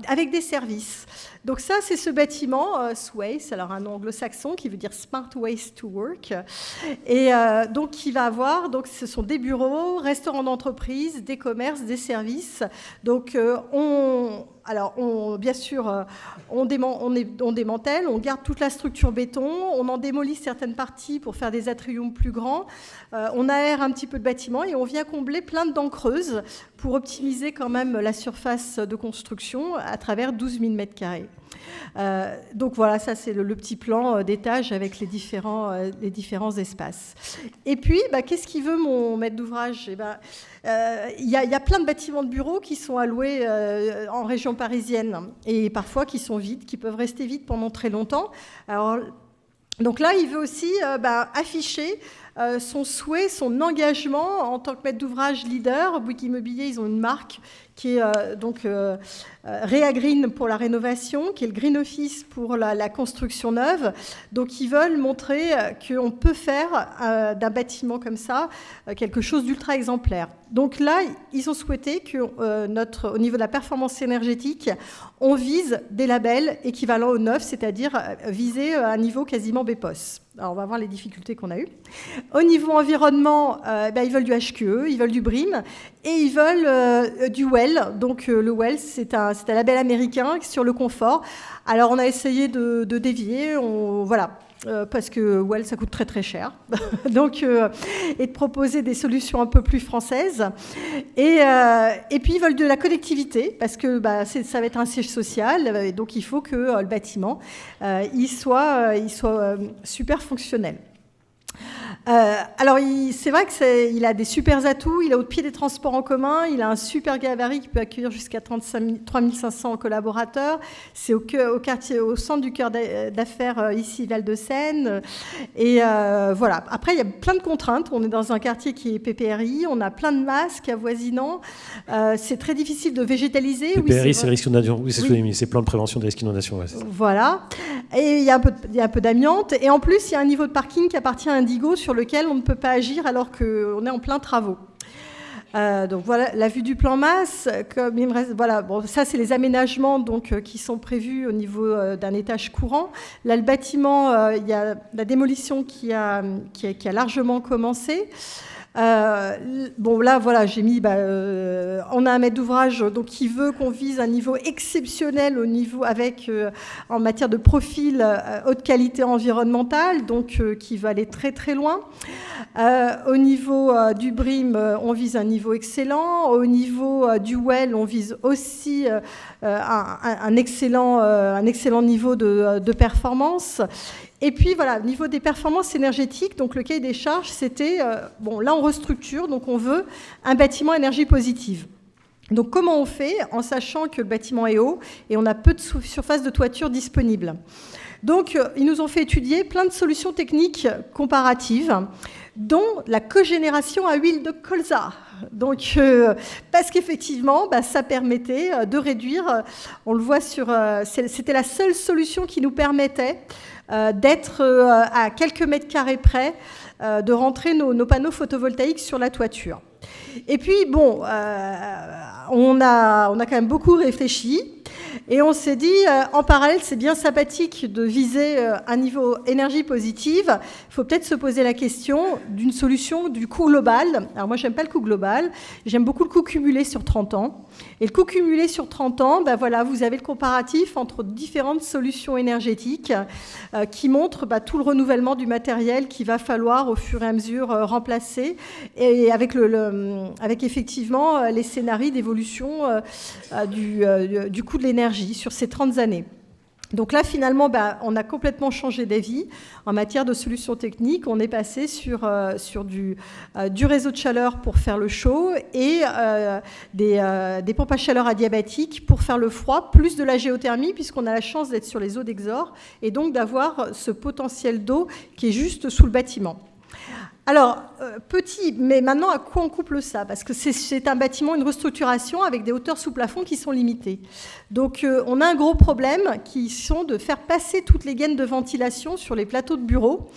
Avec des services. Donc ça, c'est ce bâtiment, SWACE, alors un nom anglo-saxon qui veut dire Smart Ways to Work. Et donc, qui va avoir, donc ce sont des bureaux, restaurants d'entreprise, des commerces, des services. Donc, bien sûr, on démantèle, on garde toute la structure béton, on en démolit certaines parties pour faire des atriums plus grands, on aère un petit peu le bâtiment et on vient combler plein de dents creuses pour optimiser quand même la surface de construction à travers 12 000 m². Donc voilà, ça c'est le petit plan d'étage avec les différents espaces. Et puis, qu'est-ce qu'il veut mon maître d'ouvrage ? Il y a plein de bâtiments de bureaux qui sont alloués en région parisienne et parfois qui sont vides, qui peuvent rester vides pendant très longtemps. Alors, donc là, il veut aussi afficher son souhait, son engagement en tant que maître d'ouvrage leader. Bouygues Immobilier, ils ont une marque qui est Réagreen pour la rénovation, qui est le Green Office pour la construction neuve. Donc, ils veulent montrer qu'on peut faire d'un bâtiment comme ça quelque chose d'ultra exemplaire. Donc là, ils ont souhaité qu'au niveau de la performance énergétique, on vise des labels équivalents au neuf, c'est-à-dire viser un niveau quasiment BPOS. Alors, on va voir les difficultés qu'on a eues. Au niveau environnement, ils veulent du HQE, ils veulent du BREEAM et ils veulent du WELL. Donc, le WELL, c'est un label américain sur le confort. Alors, on a essayé de dévier, parce que WELL, ça coûte très très cher. Donc, et de proposer des solutions un peu plus françaises. Et puis, ils veulent de la connectivité, parce que ça va être un siège social, et donc il faut que le bâtiment il soit super fonctionnel. Alors, c'est vrai qu'il a des super atouts. Il est au pied des transports en commun. Il a un super gabarit qui peut accueillir jusqu'à 3500 collaborateurs. C'est au centre du cœur d'affaires ici, Val-de-Seine. Et voilà. Après, il y a plein de contraintes. On est dans un quartier qui est PPRI. On a plein de masques avoisinants. C'est très difficile de végétaliser. PPRI, c'est risque d'inondation. Oui, c'est ce que j'ai mis. C'est plan de prévention des risques d'inondation. Ouais, voilà. Et il y a un peu d'amiante. Et en plus, il y a un niveau de parking qui appartient à Indigo sur lequel on ne peut pas agir alors qu'on est en plein travaux. Donc voilà la vue du plan masse. Comme il me reste, voilà, bon, ça c'est les aménagements donc, qui sont prévus au niveau d'un étage courant. Là, le bâtiment, il y a la démolition qui a largement commencé. Bon là voilà, j'ai mis on a un maître d'ouvrage donc qui veut qu'on vise un niveau exceptionnel au niveau avec en matière de profil haute qualité environnementale, donc qui va aller très très loin. Au niveau du BRIM, on vise un niveau excellent. Au niveau du WELL, on vise aussi un excellent niveau de performance. Et puis voilà, au niveau des performances énergétiques, donc le cahier des charges, c'était, là on restructure, donc on veut un bâtiment énergie positive. Donc comment on fait en sachant que le bâtiment est haut et on a peu de surface de toiture disponible. Donc ils nous ont fait étudier plein de solutions techniques comparatives, dont la cogénération à huile de colza. Donc, parce qu'effectivement, ça permettait de réduire, on le voit c'était la seule solution qui nous permettait d'être à quelques mètres carrés près, de rentrer nos panneaux photovoltaïques sur la toiture. Et puis, on a quand même beaucoup réfléchi. Et on s'est dit, en parallèle, c'est bien sympathique de viser un niveau énergie positive. Il faut peut-être se poser la question d'une solution du coût global. Alors moi, j'aime pas le coût global. J'aime beaucoup le coût cumulé sur 30 ans. Et le coût cumulé sur 30 ans, voilà, vous avez le comparatif entre différentes solutions énergétiques qui montrent tout le renouvellement du matériel qu'il va falloir au fur et à mesure remplacer. Et avec, avec effectivement les scénarios d'évolution du coût de l'énergie sur ces 30 années. Donc là, finalement, on a complètement changé d'avis en matière de solutions techniques. On est passé sur du réseau de chaleur pour faire le chaud et des pompes à chaleur adiabatiques pour faire le froid, plus de la géothermie, puisqu'on a la chance d'être sur les eaux d'exor et donc d'avoir ce potentiel d'eau qui est juste sous le bâtiment. Alors, mais maintenant, à quoi on couple ça? Parce que c'est un bâtiment, une restructuration avec des hauteurs sous plafond qui sont limitées. Donc, on a un gros problème qui sont de faire passer toutes les gaines de ventilation sur les plateaux de bureaux.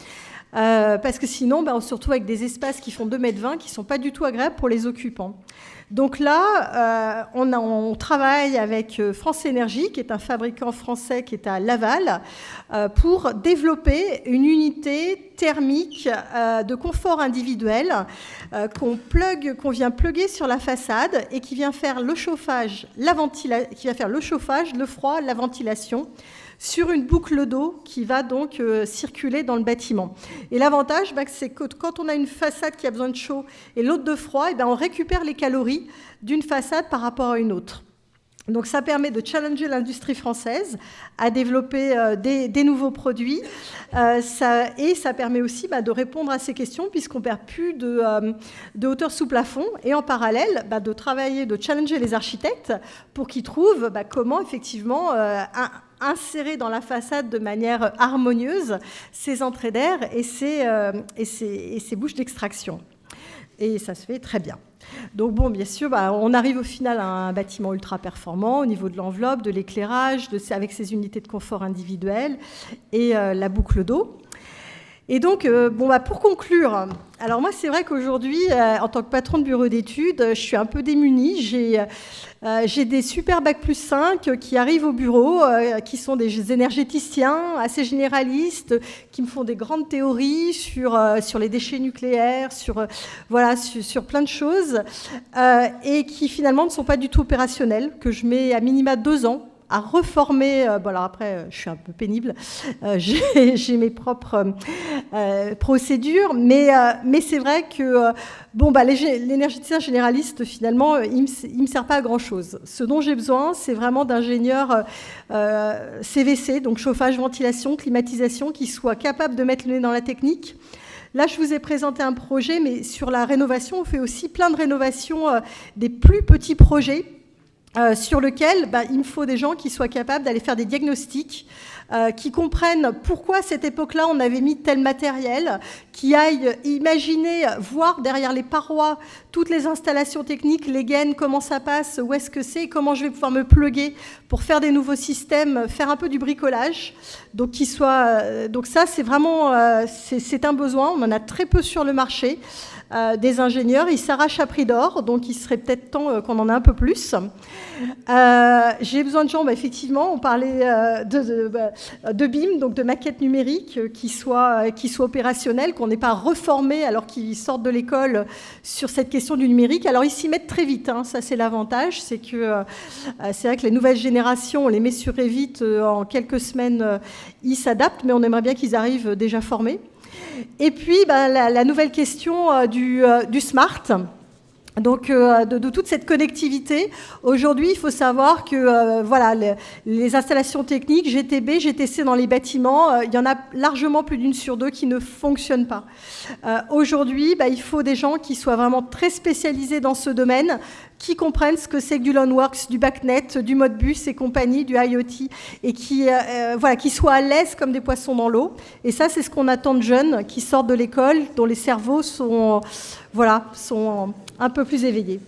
Parce que sinon, on se retrouve avec des espaces qui font 2,20 m qui ne sont pas du tout agréables pour les occupants. Donc là, on travaille avec France Énergie, qui est un fabricant français qui est à Laval, pour développer une unité thermique de confort individuel qu'on vient plugger sur la façade et qui vient faire le chauffage, le froid, la ventilation, sur une boucle d'eau qui va donc circuler dans le bâtiment. Et l'avantage, c'est que quand on a une façade qui a besoin de chaud et l'autre de froid, on récupère les calories d'une façade par rapport à une autre. Donc ça permet de challenger l'industrie française à développer des nouveaux produits et ça permet aussi de répondre à ces questions puisqu'on ne perd plus de hauteur sous plafond et en parallèle de travailler, de challenger les architectes pour qu'ils trouvent comment effectivement insérer dans la façade de manière harmonieuse ces entrées d'air et ces bouches d'extraction. Et ça se fait très bien. Donc bien sûr, on arrive au final à un bâtiment ultra performant au niveau de l'enveloppe, de l'éclairage, avec ses unités de confort individuelles et la boucle d'eau. Et donc, pour conclure, alors moi, c'est vrai qu'aujourd'hui, en tant que patron de bureau d'études, je suis un peu démunie. J'ai des super Bac+5 qui arrivent au bureau, qui sont des énergéticiens assez généralistes, qui me font des grandes théories sur les déchets nucléaires, sur plein de choses, et qui finalement ne sont pas du tout opérationnels, que je mets à minima 2 ans à reformer. Alors après, je suis un peu pénible. J'ai mes propres procédures, mais c'est vrai que l'énergéticien généraliste, finalement, il me sert pas à grand-chose. Ce dont j'ai besoin, c'est vraiment d'ingénieurs CVC, donc chauffage, ventilation, climatisation, qui soient capables de mettre le nez dans la technique, Là, je vous ai présenté un projet, mais sur la rénovation, on fait aussi plein de rénovations des plus petits projets sur lesquels il me faut des gens qui soient capables d'aller faire des diagnostics, qui comprennent pourquoi à cette époque-là on avait mis tel matériel, qui aillent imaginer, voir derrière les parois toutes les installations techniques, les gaines, comment ça passe, où est-ce que c'est, comment je vais pouvoir me plugger pour faire des nouveaux systèmes, faire un peu du bricolage. Donc, donc ça, c'est vraiment c'est un besoin. On en a très peu sur le marché. Des ingénieurs, ils s'arrachent à prix d'or, donc il serait peut-être temps qu'on en ait un peu plus. J'ai besoin de gens, effectivement, on parlait de BIM, donc de maquettes numériques qui soient opérationnelles, qu'on n'ait pas reformés alors qu'ils sortent de l'école sur cette question du numérique. Alors ils s'y mettent très vite, hein, ça c'est l'avantage, c'est que c'est vrai que les nouvelles générations, on les met sur Revit en quelques semaines, ils s'adaptent, mais on aimerait bien qu'ils arrivent déjà formés. Et puis, la nouvelle question du smart, donc de toute cette connectivité. Aujourd'hui, il faut savoir que les installations techniques, GTB, GTC dans les bâtiments, il y en a largement plus d'une sur deux qui ne fonctionnent pas. Aujourd'hui, il faut des gens qui soient vraiment très spécialisés dans ce domaine, qui comprennent ce que c'est que du LoanWorks, du BACnet, du Modbus et compagnie, du IoT, et qui soient à l'aise comme des poissons dans l'eau. Et ça, c'est ce qu'on attend de jeunes qui sortent de l'école, dont les cerveaux sont un peu plus éveillés.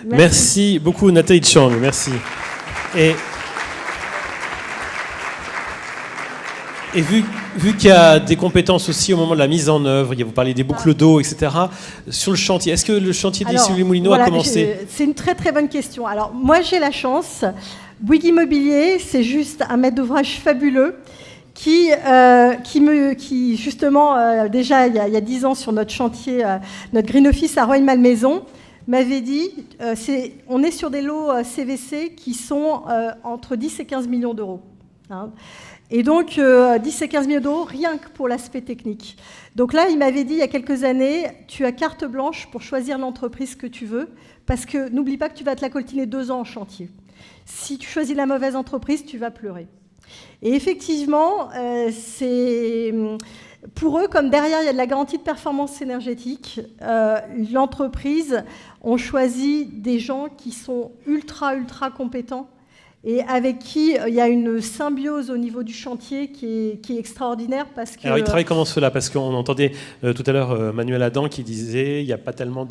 Merci beaucoup, Nathalie Chang. Merci. Et vu qu'il y a des compétences aussi au moment de la mise en œuvre, vous parlez des boucles d'eau, etc., sur le chantier, est-ce que le chantier d'Issy-les-Moulineaux a commencé ? C'est une très très bonne question. Alors moi j'ai la chance, Bouygues Immobilier, c'est juste un maître d'ouvrage fabuleux qui justement, déjà il y a 10 ans sur notre chantier, notre Green Office à Rueil-Malmaison, m'avait dit, on est sur des lots CVC qui sont entre 10 et 15 millions d'euros. Hein. Et donc, 10 et 15 millions d'euros, rien que pour l'aspect technique. Donc là, il m'avait dit, il y a quelques années, tu as carte blanche pour choisir l'entreprise que tu veux, parce que n'oublie pas que tu vas te la coltiner 2 ans en chantier. Si tu choisis la mauvaise entreprise, tu vas pleurer. Et effectivement, pour eux, comme derrière, il y a de la garantie de performance énergétique, l'entreprise, on choisit des gens qui sont ultra, ultra compétents et avec qui il y a une symbiose au niveau du chantier qui est extraordinaire. Parce que... Alors, ils travaillent comment cela ? Parce qu'on entendait tout à l'heure Manuel Adam qui disait il n'y a pas tellement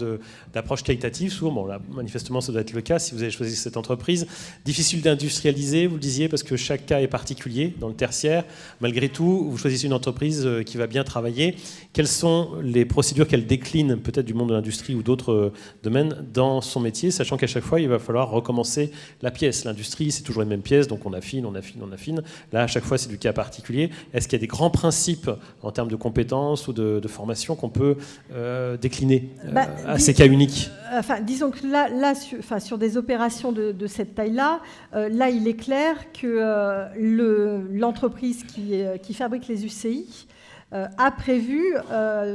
d'approche qualitative. Souvent, bon, là, manifestement, ça doit être le cas si vous avez choisi cette entreprise. Difficile d'industrialiser, vous le disiez, parce que chaque cas est particulier dans le tertiaire. Malgré tout, vous choisissez une entreprise qui va bien travailler. Quelles sont les procédures qu'elle décline, peut-être du monde de l'industrie ou d'autres domaines, dans son métier, sachant qu'à chaque fois, il va falloir recommencer la pièce. L'industrie, c'est toujours une même pièce, donc on affine. Là, à chaque fois, c'est du cas particulier. Est-ce qu'il y a des grands principes en termes de compétences ou de formation qu'on peut décliner à ces cas uniques ? Disons que là sur des opérations de cette taille-là, là, il est clair que l'entreprise qui fabrique les UCI a prévu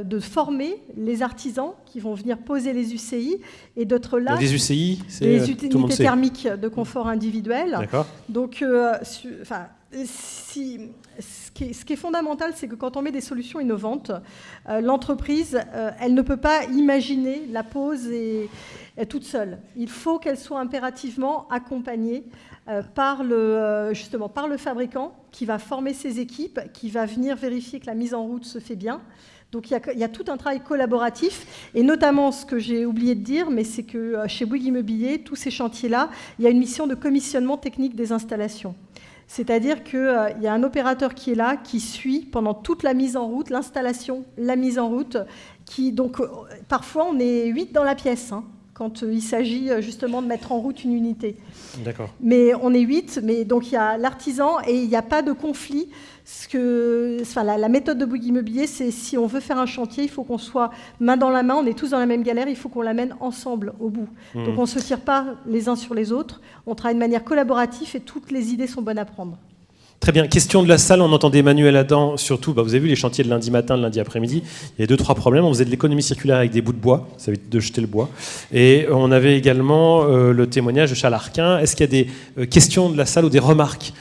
de former les artisans qui vont venir poser les UCI et d'autres là. Les UCI, c'est les unités thermiques de confort individuel. D'accord. Donc, ce qui est fondamental, c'est que quand on met des solutions innovantes, l'entreprise, elle ne peut pas imaginer la pose toute seule. Il faut qu'elle soit impérativement accompagnée par le fabricant qui va former ses équipes, qui va venir vérifier que la mise en route se fait bien. Donc il y a tout un travail collaboratif, et notamment ce que j'ai oublié de dire, mais c'est que chez Bouygues Immobilier, tous ces chantiers-là, il y a une mission de commissionnement technique des installations. C'est-à-dire qu'il y a un opérateur qui est là, qui suit pendant toute la mise en route, l'installation, la mise en route, donc parfois on est 8 dans la pièce, hein, quand il s'agit justement de mettre en route une unité. D'accord. Mais on est 8, mais donc il y a l'artisan et il n'y a pas de conflit. La méthode de Bouygues Immobilier, c'est si on veut faire un chantier, il faut qu'on soit main dans la main, on est tous dans la même galère, il faut qu'on l'amène ensemble au bout. Donc on ne se tire pas les uns sur les autres, on travaille de manière collaborative et toutes les idées sont bonnes à prendre. Très bien. Question de la salle, on entendait Manuel Adam, surtout, vous avez vu les chantiers de lundi matin, de lundi après-midi, il y a 2-3 problèmes. On faisait de l'économie circulaire avec des bouts de bois, ça évite de jeter le bois. Et on avait également le témoignage de Charles Arquin. Est-ce qu'il y a des questions de la salle ou des remarques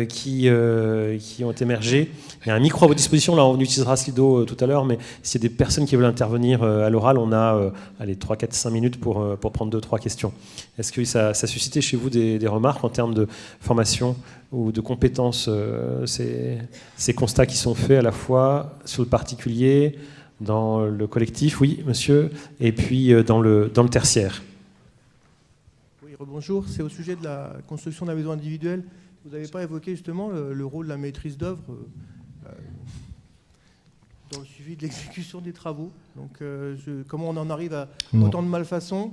qui ont émergé. Il y a un micro à votre disposition, là on utilisera Slido tout à l'heure, mais s'il y a des personnes qui veulent intervenir à l'oral, on a 3, 4, 5 minutes pour prendre 2-3 questions. Est-ce que ça a suscité chez vous des remarques en termes de formation ou de compétences, ces constats qui sont faits à la fois sur le particulier, dans le collectif, oui monsieur, et puis dans le tertiaire? Oui, rebonjour, c'est au sujet de la construction d'un maison individuelle. Vous n'avez pas évoqué justement le rôle de la maîtrise d'œuvre dans le suivi de l'exécution des travaux. Donc, comment on en arrive à autant de malfaçons,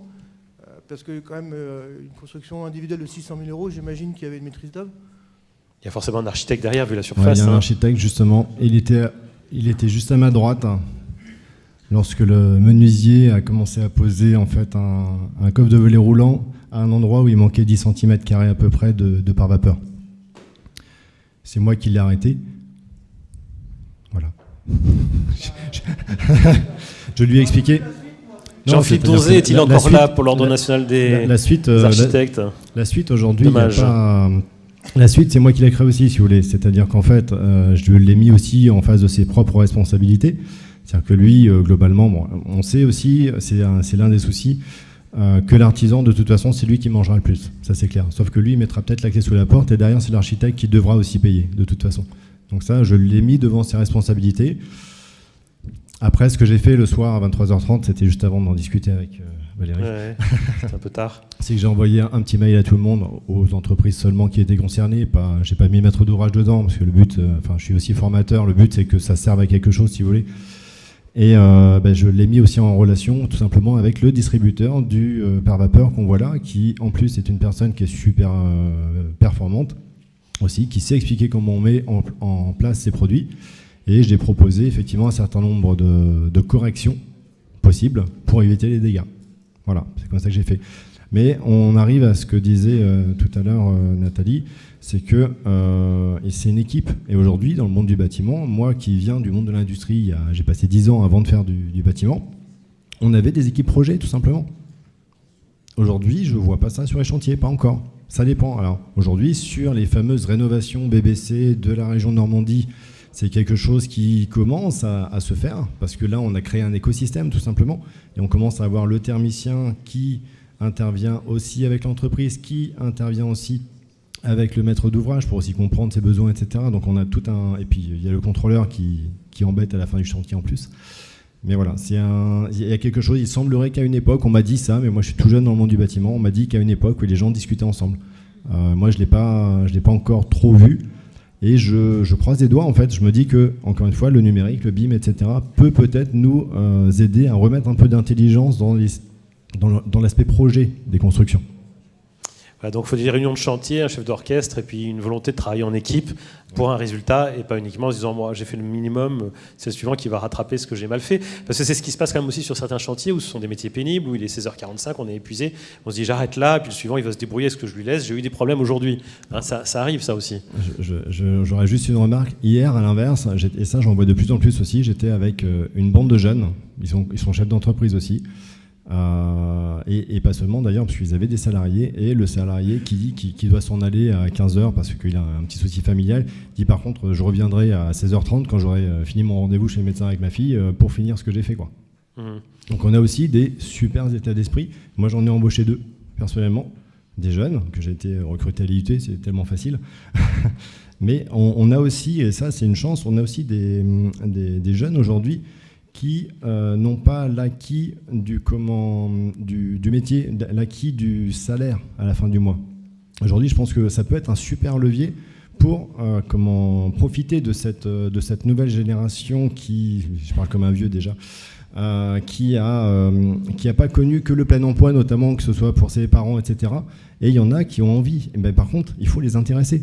parce que quand même, une construction individuelle de 600 000 €, j'imagine qu'il y avait une maîtrise d'œuvre. Il y a forcément un architecte derrière, vu la surface. Ouais, il y a un architecte, justement. Il était juste à ma droite lorsque le menuisier a commencé à poser en fait un coffre de volet roulant à un endroit où il manquait 10 cm² à peu près de pare-vapeur. C'est moi qui l'ai arrêté. Voilà. Je lui ai expliqué. Jean-Philippe Donzé est-il encore là pour l'Ordre national des architectes? La suite aujourd'hui, la suite, c'est moi qui l'ai créée aussi, si vous voulez. C'est-à-dire qu'en fait, je l'ai mis aussi en face de ses propres responsabilités. C'est-à-dire que lui, globalement, bon, on sait aussi, c'est l'un des soucis, que l'artisan, de toute façon, c'est lui qui mangera le plus. Ça, c'est clair. Sauf que lui, il mettra peut-être la clé sous la porte et derrière, c'est l'architecte qui devra aussi payer, de toute façon. Donc ça, je l'ai mis devant ses responsabilités. Après, ce que j'ai fait le soir à 23h30, c'était juste avant d'en discuter avec Valérie. Ouais, c'est un peu tard. C'est que j'ai envoyé un petit mail à tout le monde, aux entreprises seulement qui étaient concernées. J'ai pas mis maître d'ouvrage dedans, parce que le but, je suis aussi formateur, le but c'est que ça serve à quelque chose, si vous voulez. Et je l'ai mis aussi en relation, tout simplement, avec le distributeur du pare-vapeur qu'on voit là, qui en plus est une personne qui est super performante aussi, qui sait expliquer comment on met en place ces produits. Et j'ai proposé effectivement un certain nombre de corrections possibles pour éviter les dégâts. Voilà, c'est comme ça que j'ai fait. Mais on arrive à ce que disait tout à l'heure Nathalie, c'est que c'est une équipe. Et aujourd'hui, dans le monde du bâtiment, moi qui viens du monde de l'industrie, j'ai passé 10 ans avant de faire du bâtiment, on avait des équipes projets, tout simplement. Aujourd'hui, je ne vois pas ça sur les chantiers, pas encore. Ça dépend. Alors aujourd'hui, sur les fameuses rénovations BBC de la région de Normandie, c'est quelque chose qui commence à se faire, parce que là, on a créé un écosystème, tout simplement, et on commence à avoir le thermicien qui intervient aussi avec l'entreprise, qui intervient aussi avec le maître d'ouvrage pour aussi comprendre ses besoins, etc. Donc on a tout un... Et puis il y a le contrôleur qui embête à la fin du chantier en plus. Mais voilà, il y a quelque chose, il semblerait qu'à une époque, on m'a dit ça, mais moi je suis tout jeune dans le monde du bâtiment, on m'a dit qu'à une époque où les gens discutaient ensemble. Moi je l'ai pas encore trop vu. Et je croise des doigts, en fait, je me dis que, encore une fois, le numérique, le BIM, etc., peut-être nous aider à remettre un peu d'intelligence dans l'aspect projet des constructions. Voilà, donc il faut des réunions de chantier, un chef d'orchestre, et puis une volonté de travailler en équipe pour un résultat, et pas uniquement en se disant, moi j'ai fait le minimum, c'est le suivant qui va rattraper ce que j'ai mal fait. Parce que c'est ce qui se passe quand même aussi sur certains chantiers, où ce sont des métiers pénibles, où il est 16h45, on est épuisé, on se dit j'arrête là, puis le suivant il va se débrouiller, est-ce que je lui laisse? J'ai eu des problèmes aujourd'hui. Hein, ça arrive ça aussi. J'aurais juste une remarque. Hier, à l'inverse, et ça j'en vois de plus en plus aussi, j'étais avec une bande de jeunes, ils sont chefs d'entreprise aussi, et pas seulement d'ailleurs, parce qu'ils avaient des salariés, et le salarié qui doit s'en aller à 15h parce qu'il a un petit souci familial, dit par contre je reviendrai à 16h30 quand j'aurai fini mon rendez-vous chez le médecin avec ma fille pour finir ce que j'ai fait, quoi. Donc on a aussi des super états d'esprit. Moi j'en ai embauché 2 personnellement, des jeunes que j'ai été recruté à l'IUT, c'est tellement facile. Mais on a aussi, et ça c'est une chance, on a aussi des jeunes aujourd'hui qui n'ont pas l'acquis du métier, l'acquis du salaire à la fin du mois. Aujourd'hui, je pense que ça peut être un super levier pour profiter de cette nouvelle génération qui, je parle comme un vieux déjà, qui a pas connu que le plein emploi, notamment que ce soit pour ses parents, etc. Et il y en a qui ont envie. Et ben, par contre, il faut les intéresser.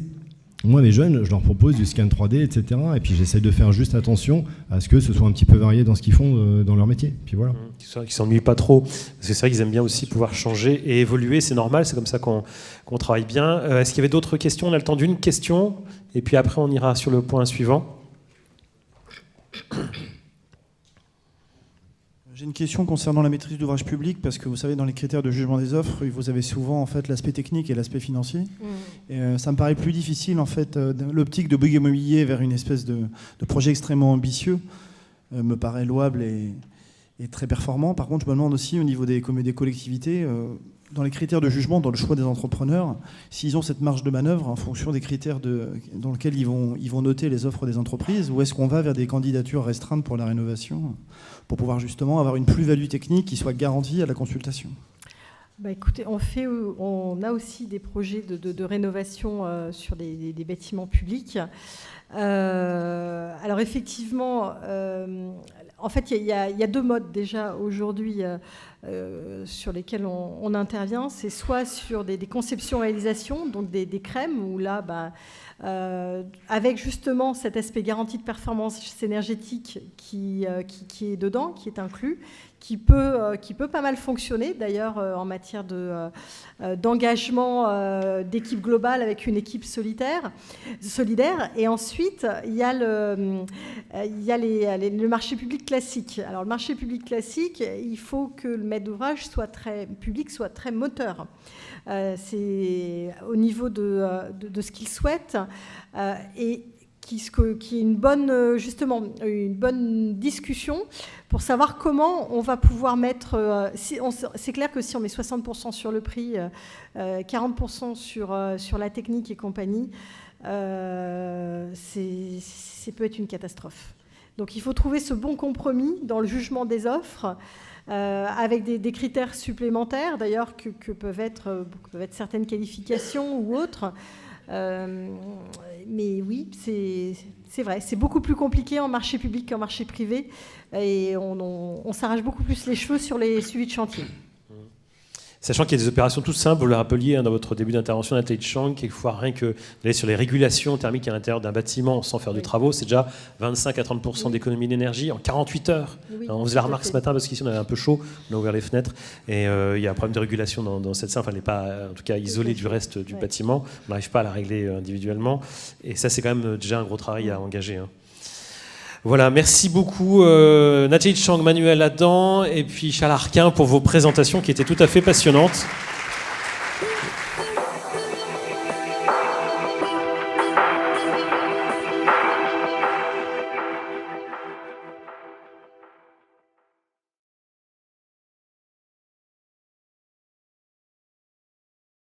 Moi, mes jeunes, je leur propose du scan 3D, etc. Et puis j'essaie de faire juste attention à ce que ce soit un petit peu varié dans ce qu'ils font dans leur métier. Puis voilà. Qu'ils ne s'ennuient pas trop. Parce que c'est vrai qu'ils aiment bien aussi pouvoir changer et évoluer. C'est normal, c'est comme ça qu'on travaille bien. Est-ce qu'il y avait d'autres questions? On a le temps d'une question. Et puis après, on ira sur le point suivant. J'ai une question concernant la maîtrise d'ouvrage public, parce que vous savez, dans les critères de jugement des offres, vous avez souvent en fait l'aspect technique et l'aspect financier. Et, ça me paraît plus difficile en fait, l'optique de Bouygues Immobilier vers une espèce de projet extrêmement ambitieux me paraît louable et très performant. Par contre, je me demande aussi au niveau des collectivités, dans les critères de jugement, dans le choix des entrepreneurs, s'ils ont cette marge de manœuvre en fonction des critères dans lesquels ils vont noter les offres des entreprises, ou est-ce qu'on va vers des candidatures restreintes pour la rénovation, pour pouvoir justement avoir une plus-value technique qui soit garantie à la consultation? Bah écoutez, on a aussi des projets de rénovation sur des bâtiments publics. Alors effectivement, en fait, il y a deux modes déjà aujourd'hui sur lesquels on intervient. C'est soit sur des conceptions-réalisations, donc des crèmes, où là, avec justement cet aspect garantie de performance énergétique qui est dedans, qui est inclus, qui peut pas mal fonctionner d'ailleurs en matière d'engagement d'équipe globale avec une équipe solidaire. Et ensuite, il y a le marché public classique. Alors le marché public classique, il faut que le maître d'ouvrage soit très moteur. C'est au niveau de ce qu'il souhaite et qui est une bonne discussion pour savoir comment on va pouvoir mettre... c'est clair que si on met 60% sur le prix, 40% sur la technique et compagnie, ça peut être une catastrophe. Donc il faut trouver ce bon compromis dans le jugement des offres, avec des critères supplémentaires, d'ailleurs, que peuvent être certaines qualifications ou autres. Mais oui, c'est vrai, c'est beaucoup plus compliqué en marché public qu'en marché privé, et on s'arrache beaucoup plus les cheveux sur les suivis de chantier. Sachant qu'il y a des opérations toutes simples, vous le rappeliez dans votre début d'intervention, Nathalie Chang, quelquefois rien que d'aller sur les régulations thermiques à l'intérieur d'un bâtiment sans faire de travaux, c'est déjà 25 à 30% d'économie d'énergie en 48 heures. Oui, on faisait la remarque ce matin parce qu'ici on avait un peu chaud, on a ouvert les fenêtres et il y a un problème de régulation dans cette salle, enfin elle n'est pas en tout cas isolée du reste du bâtiment, on n'arrive pas à la régler individuellement et ça c'est quand même déjà un gros travail à engager. Voilà, merci beaucoup Nathalie Chang, Manuel Adam et puis Charles Arquin pour vos présentations qui étaient tout à fait passionnantes.